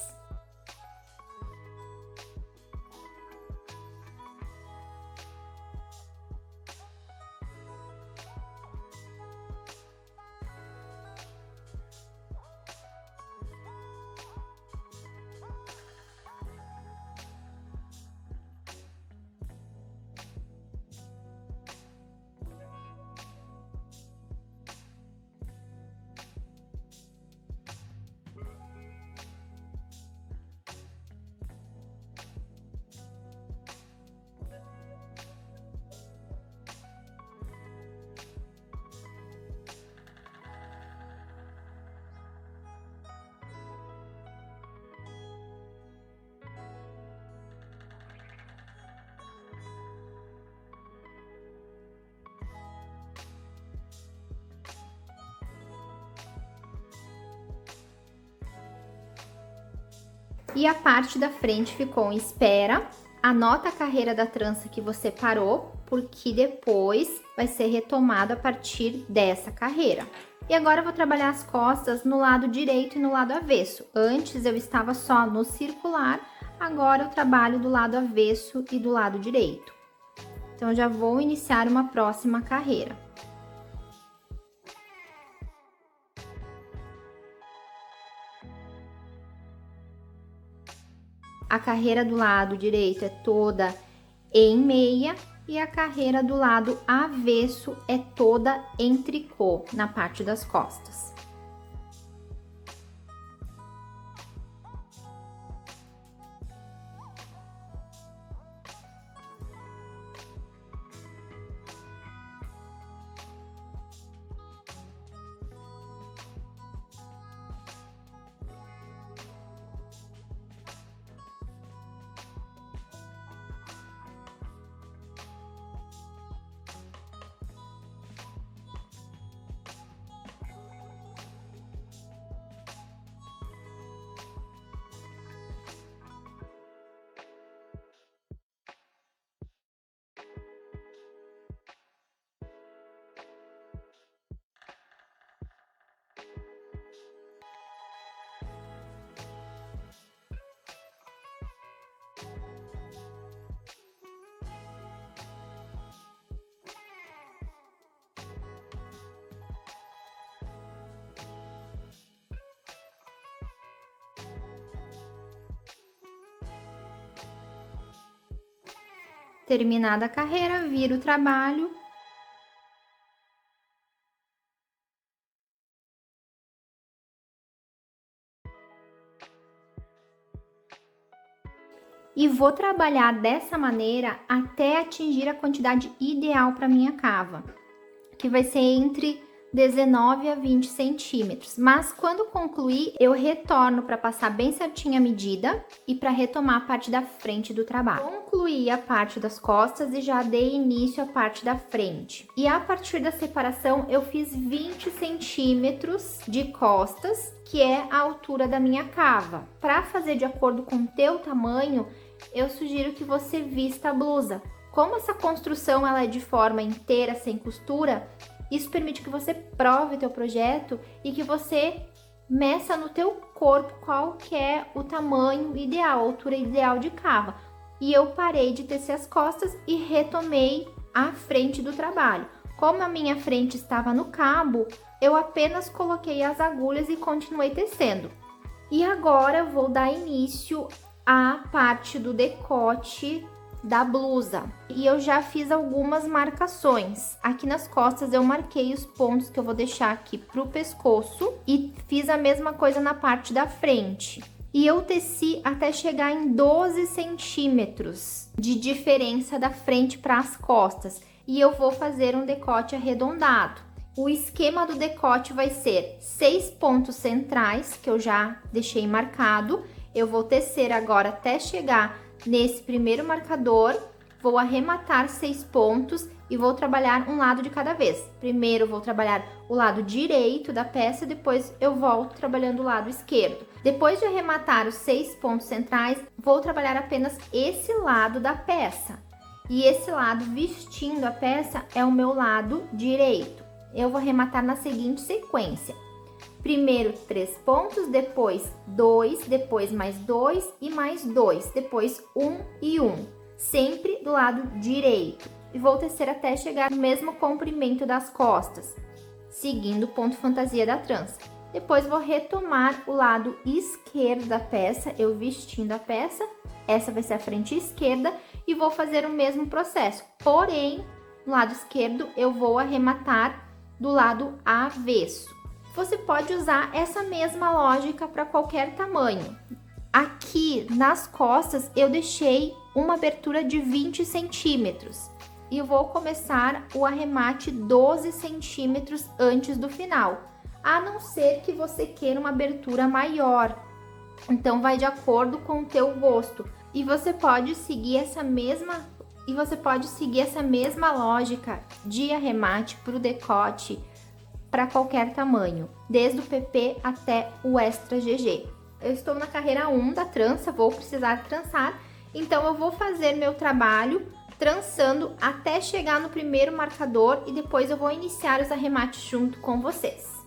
E a parte da frente ficou em espera. Anota a carreira da trança que você parou, porque depois vai ser retomado a partir dessa carreira. E agora eu vou trabalhar as costas no lado direito e no lado avesso. Antes eu estava só no circular, agora eu trabalho do lado avesso e do lado direito. Então, eu já vou iniciar uma próxima carreira. A carreira do lado direito é toda em meia e a carreira do lado avesso é toda em tricô na parte das costas. Terminada a carreira, viro o trabalho. E vou trabalhar dessa maneira até atingir a quantidade ideal para minha cava, que vai ser entre 19 a 20 centímetros. Mas quando concluir, eu retorno para passar bem certinho a medida e para retomar a parte da frente do trabalho. Concluí a parte das costas e já dei início à parte da frente. E a partir da separação, eu fiz 20 centímetros de costas, que é a altura da minha cava. Para fazer de acordo com o teu tamanho, eu sugiro que você vista a blusa. Como essa construção ela é de forma inteira, sem costura, isso permite que você prove o teu projeto e que você meça no teu corpo qual que é o tamanho ideal, a altura ideal de cava. E eu parei de tecer as costas e retomei a frente do trabalho. Como a minha frente estava no cabo, eu apenas coloquei as agulhas e continuei tecendo. E agora eu vou dar início à parte do decote da blusa. E eu já fiz algumas marcações. Aqui nas costas eu marquei os pontos que eu vou deixar aqui pro pescoço e fiz a mesma coisa na parte da frente. E eu teci até chegar em 12 centímetros de diferença da frente para as costas. E eu vou fazer um decote arredondado. O esquema do decote vai ser 6 pontos centrais, que eu já deixei marcado. Eu vou tecer agora até chegar nesse primeiro marcador, vou arrematar 6 pontos e vou trabalhar um lado de cada vez. Primeiro eu vou trabalhar o lado direito da peça, depois eu volto trabalhando o lado esquerdo. Depois de arrematar os 6 pontos centrais, vou trabalhar apenas esse lado da peça. E esse lado vestindo a peça é o meu lado direito. Eu vou arrematar na seguinte sequência. Primeiro 3 pontos, depois 2, depois mais 2 e mais 2, depois 1 e 1, sempre do lado direito. E vou tecer até chegar no mesmo comprimento das costas, seguindo o ponto fantasia da trança. Depois vou retomar o lado esquerdo da peça, eu vestindo a peça, essa vai ser a frente esquerda, e vou fazer o mesmo processo. Porém, no lado esquerdo eu vou arrematar do lado avesso. Você pode usar essa mesma lógica para qualquer tamanho. Aqui nas costas eu deixei uma abertura de 20 centímetros e eu vou começar o arremate 12 centímetros antes do final, a não ser que você queira uma abertura maior. Então vai de acordo com o teu gosto e você pode seguir essa mesma lógica de arremate para o decote para qualquer tamanho, desde o PP até o extra GG. eu estou na carreira 1 da trança, vou precisar trançar, então eu vou fazer meu trabalho trançando até chegar no primeiro marcador e depois eu vou iniciar os arremates junto com vocês.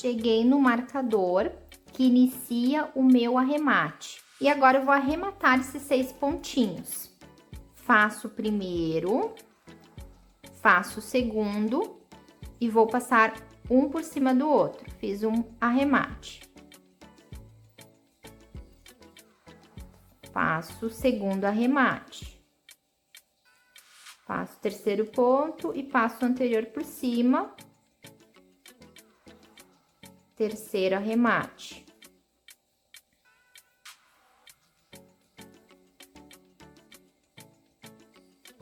Cheguei no marcador que inicia o meu arremate. E agora eu vou arrematar esses 6 pontinhos. Faço o primeiro, faço o segundo e vou passar um por cima do outro. Fiz um arremate. Faço o segundo arremate. Passo o terceiro ponto e passo o anterior por cima. Terceiro arremate.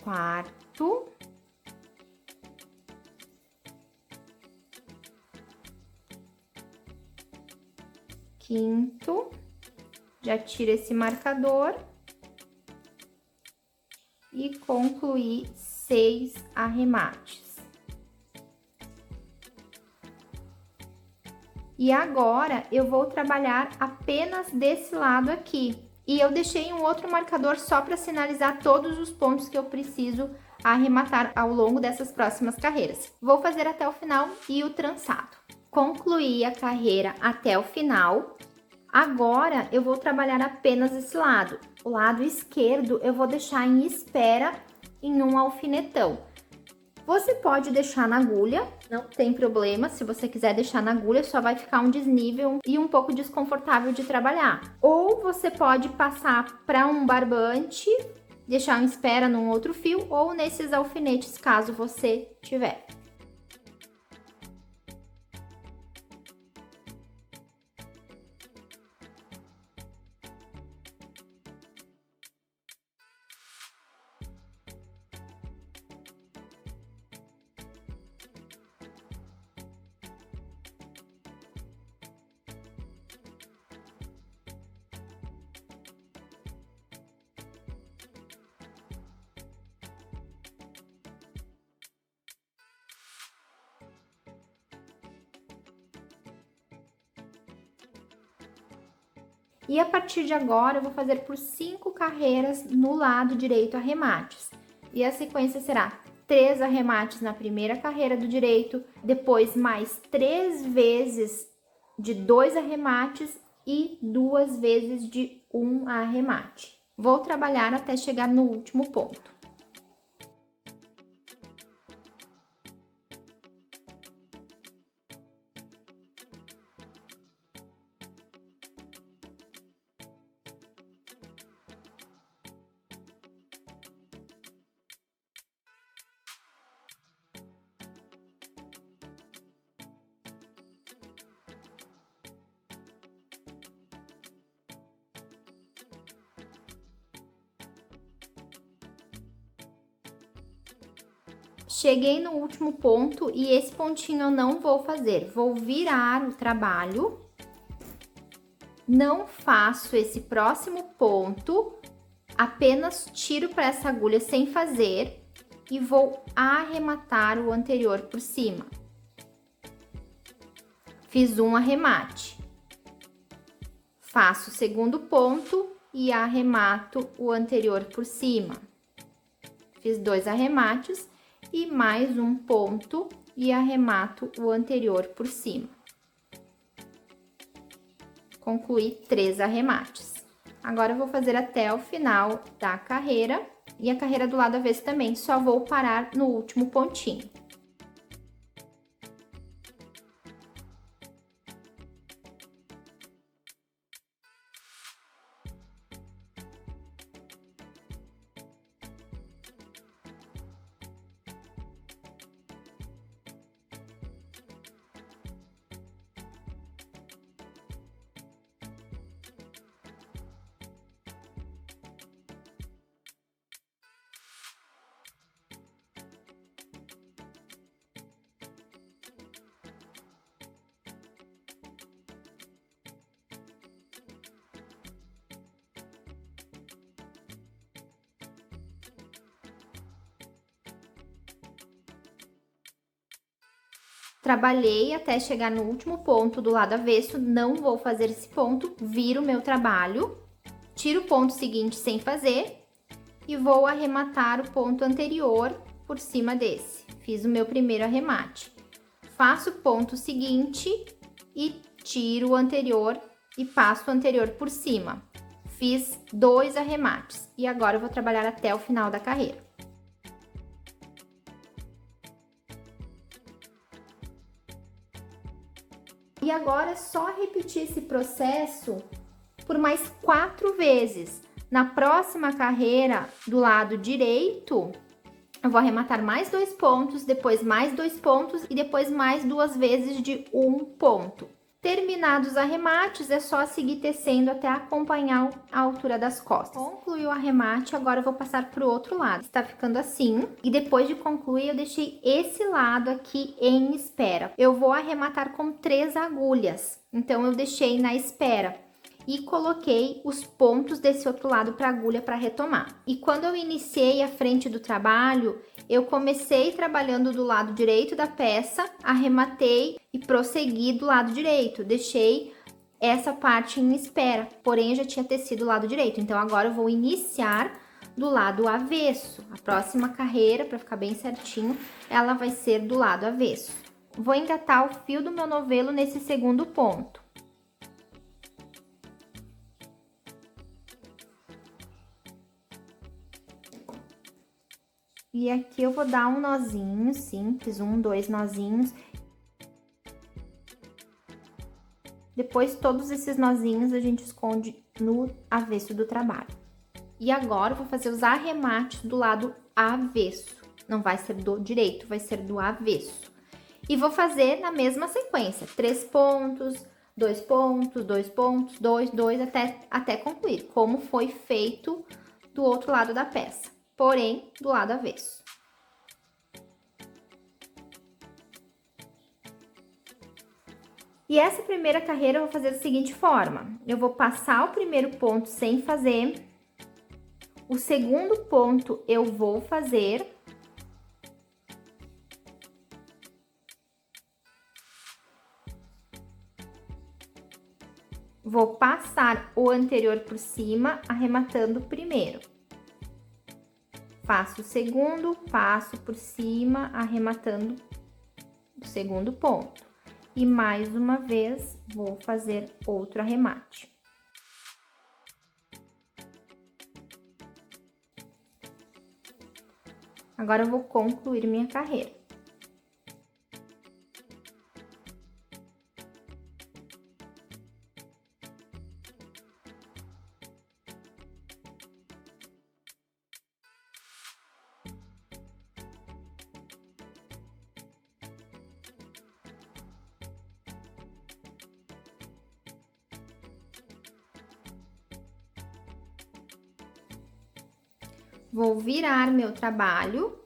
Quarto. Quinto. Já tiro esse marcador. E concluí 6 arremates. E agora, eu vou trabalhar apenas desse lado aqui. E eu deixei um outro marcador só para sinalizar todos os pontos que eu preciso arrematar ao longo dessas próximas carreiras. Vou fazer até o final e o trançado. Concluí a carreira até o final. Agora, eu vou trabalhar apenas esse lado. O lado esquerdo eu vou deixar em espera em um alfinetão. Você pode deixar na agulha, não tem problema. Se você quiser deixar na agulha, só vai ficar um desnível e um pouco desconfortável de trabalhar. Ou você pode passar para um barbante, deixar em espera num outro fio ou nesses alfinetes, caso você tiver. E a partir de agora, eu vou fazer por 5 carreiras no lado direito arremates. E a sequência será 3 arremates na primeira carreira do direito, depois mais 3 vezes de 2 arremates e 2 vezes de 1 arremate. Vou trabalhar até chegar no último ponto. Cheguei no último ponto e esse pontinho eu não vou fazer. Vou virar o trabalho. Não faço esse próximo ponto, apenas tiro para essa agulha sem fazer e vou arrematar o anterior por cima. Fiz um arremate. Faço o segundo ponto e arremato o anterior por cima. Fiz 2 arremates e mais um ponto e arremato o anterior por cima. Concluí 3 arremates. Agora eu vou fazer até o final da carreira e a carreira do lado avesso também, só vou parar no último pontinho. Trabalhei até chegar no último ponto do lado avesso, não vou fazer esse ponto, viro o meu trabalho, tiro o ponto seguinte sem fazer e vou arrematar o ponto anterior por cima desse. Fiz o meu primeiro arremate. Faço o ponto seguinte e tiro o anterior e passo o anterior por cima. Fiz 2 arremates e agora eu vou trabalhar até o final da carreira. E agora é só repetir esse processo por mais 4 vezes. Na próxima carreira, do lado direito, eu vou arrematar mais 2 pontos, depois mais 2 pontos e depois mais 2 vezes de 1 ponto. Terminados os arremates, é só seguir tecendo até acompanhar a altura das costas. Concluí o arremate, agora eu vou passar para o outro lado. Está ficando assim. E depois de concluir, eu deixei esse lado aqui em espera. Eu vou arrematar com 3 agulhas. Então, eu deixei na espera. E coloquei os pontos desse outro lado para a agulha para retomar. E quando eu iniciei a frente do trabalho, eu comecei trabalhando do lado direito da peça, arrematei e prossegui do lado direito. Deixei essa parte em espera, porém eu já tinha tecido o lado direito. Então agora eu vou iniciar do lado avesso. A próxima carreira, para ficar bem certinho, ela vai ser do lado avesso. Vou engatar o fio do meu novelo nesse segundo ponto. E aqui eu vou dar um nozinho simples, 1, 2 nozinhos. Depois, todos esses nozinhos a gente esconde no avesso do trabalho. E agora, eu vou fazer os arremates do lado avesso. Não vai ser do direito, vai ser do avesso. E vou fazer na mesma sequência. 3 pontos, 2 pontos, 2 pontos, 2, 2, até concluir. Como foi feito do outro lado da peça. Porém, do lado avesso. E essa primeira carreira eu vou fazer da seguinte forma. Eu vou passar o primeiro ponto sem fazer. O segundo ponto eu vou fazer. Vou passar o anterior por cima, arrematando o primeiro. Faço o segundo, passo por cima, arrematando o segundo ponto. E mais uma vez, vou fazer outro arremate. Agora, eu vou concluir minha carreira. Vou virar meu trabalho.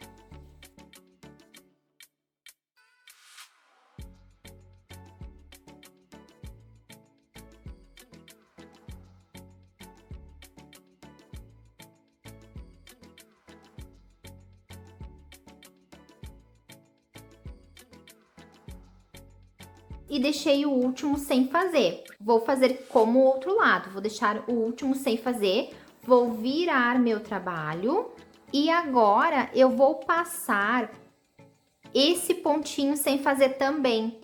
e deixei o último sem fazer. Vou fazer como o outro lado, vou deixar o último sem fazer, vou virar meu trabalho e agora eu vou passar esse pontinho sem fazer também.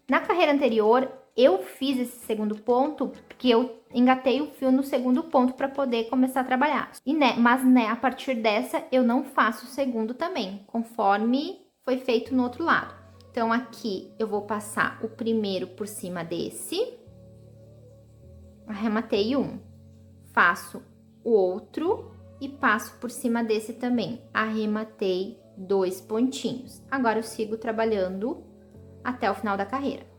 Na carreira anterior, eu fiz esse segundo ponto, porque eu engatei o fio no segundo ponto para poder começar a trabalhar. Mas a partir dessa, eu não faço o segundo também, conforme foi feito no outro lado. Então, aqui eu vou passar o primeiro por cima desse, arrematei um, faço o outro e passo por cima desse também, arrematei 2 pontinhos. Agora eu sigo trabalhando até o final da carreira.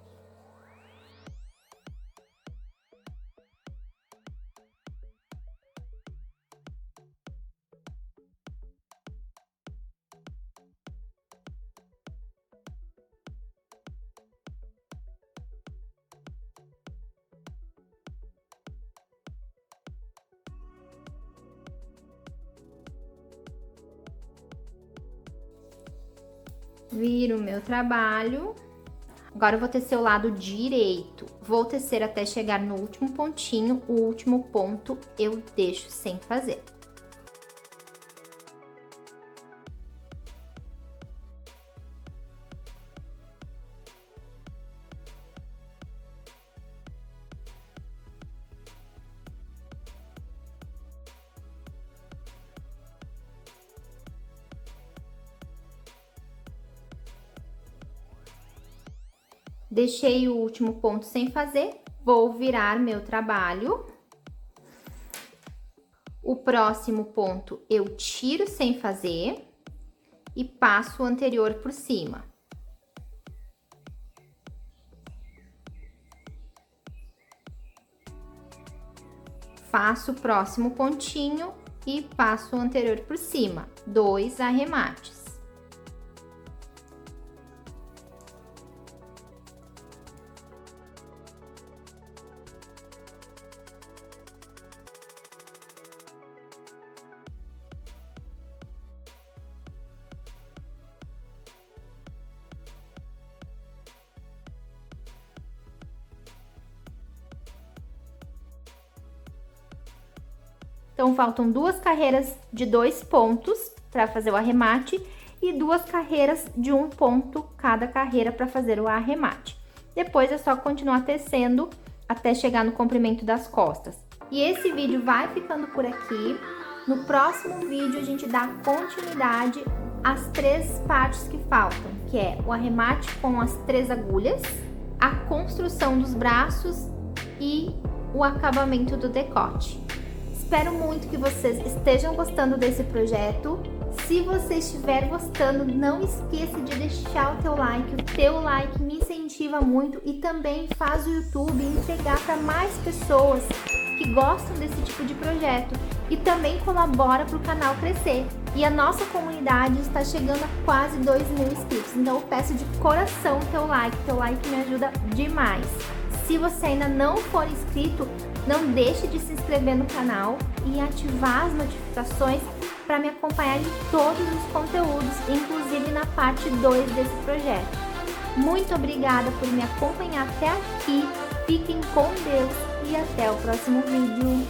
Viro o meu trabalho. Agora eu vou tecer o lado direito. Vou tecer até chegar no último pontinho. O último ponto eu deixo sem fazer. Deixei o último ponto sem fazer, vou virar meu trabalho. O próximo ponto eu tiro sem fazer e passo o anterior por cima. Faço o próximo pontinho e passo o anterior por cima, 2 arremates. Então, faltam 2 carreiras de 2 pontos para fazer o arremate e 2 carreiras de 1 ponto cada carreira para fazer o arremate. Depois é só continuar tecendo até chegar no comprimento das costas. E esse vídeo vai ficando por aqui. No próximo vídeo a gente dá continuidade às 3 partes que faltam, que é o arremate com as 3 agulhas, a construção dos braços e o acabamento do decote. Espero muito que vocês estejam gostando desse projeto. Se você estiver gostando, não esqueça de deixar o teu like. O teu like me incentiva muito e também faz o YouTube entregar para mais pessoas que gostam desse tipo de projeto e também colabora para o canal crescer. E a nossa comunidade está chegando a quase 2.000 inscritos, então eu peço de coração teu like me ajuda demais. Se você ainda não for inscrito, não deixe de se inscrever no canal e ativar as notificações para me acompanhar em todos os conteúdos, inclusive na parte 2 desse projeto. Muito obrigada por me acompanhar até aqui, fiquem com Deus e até o próximo vídeo.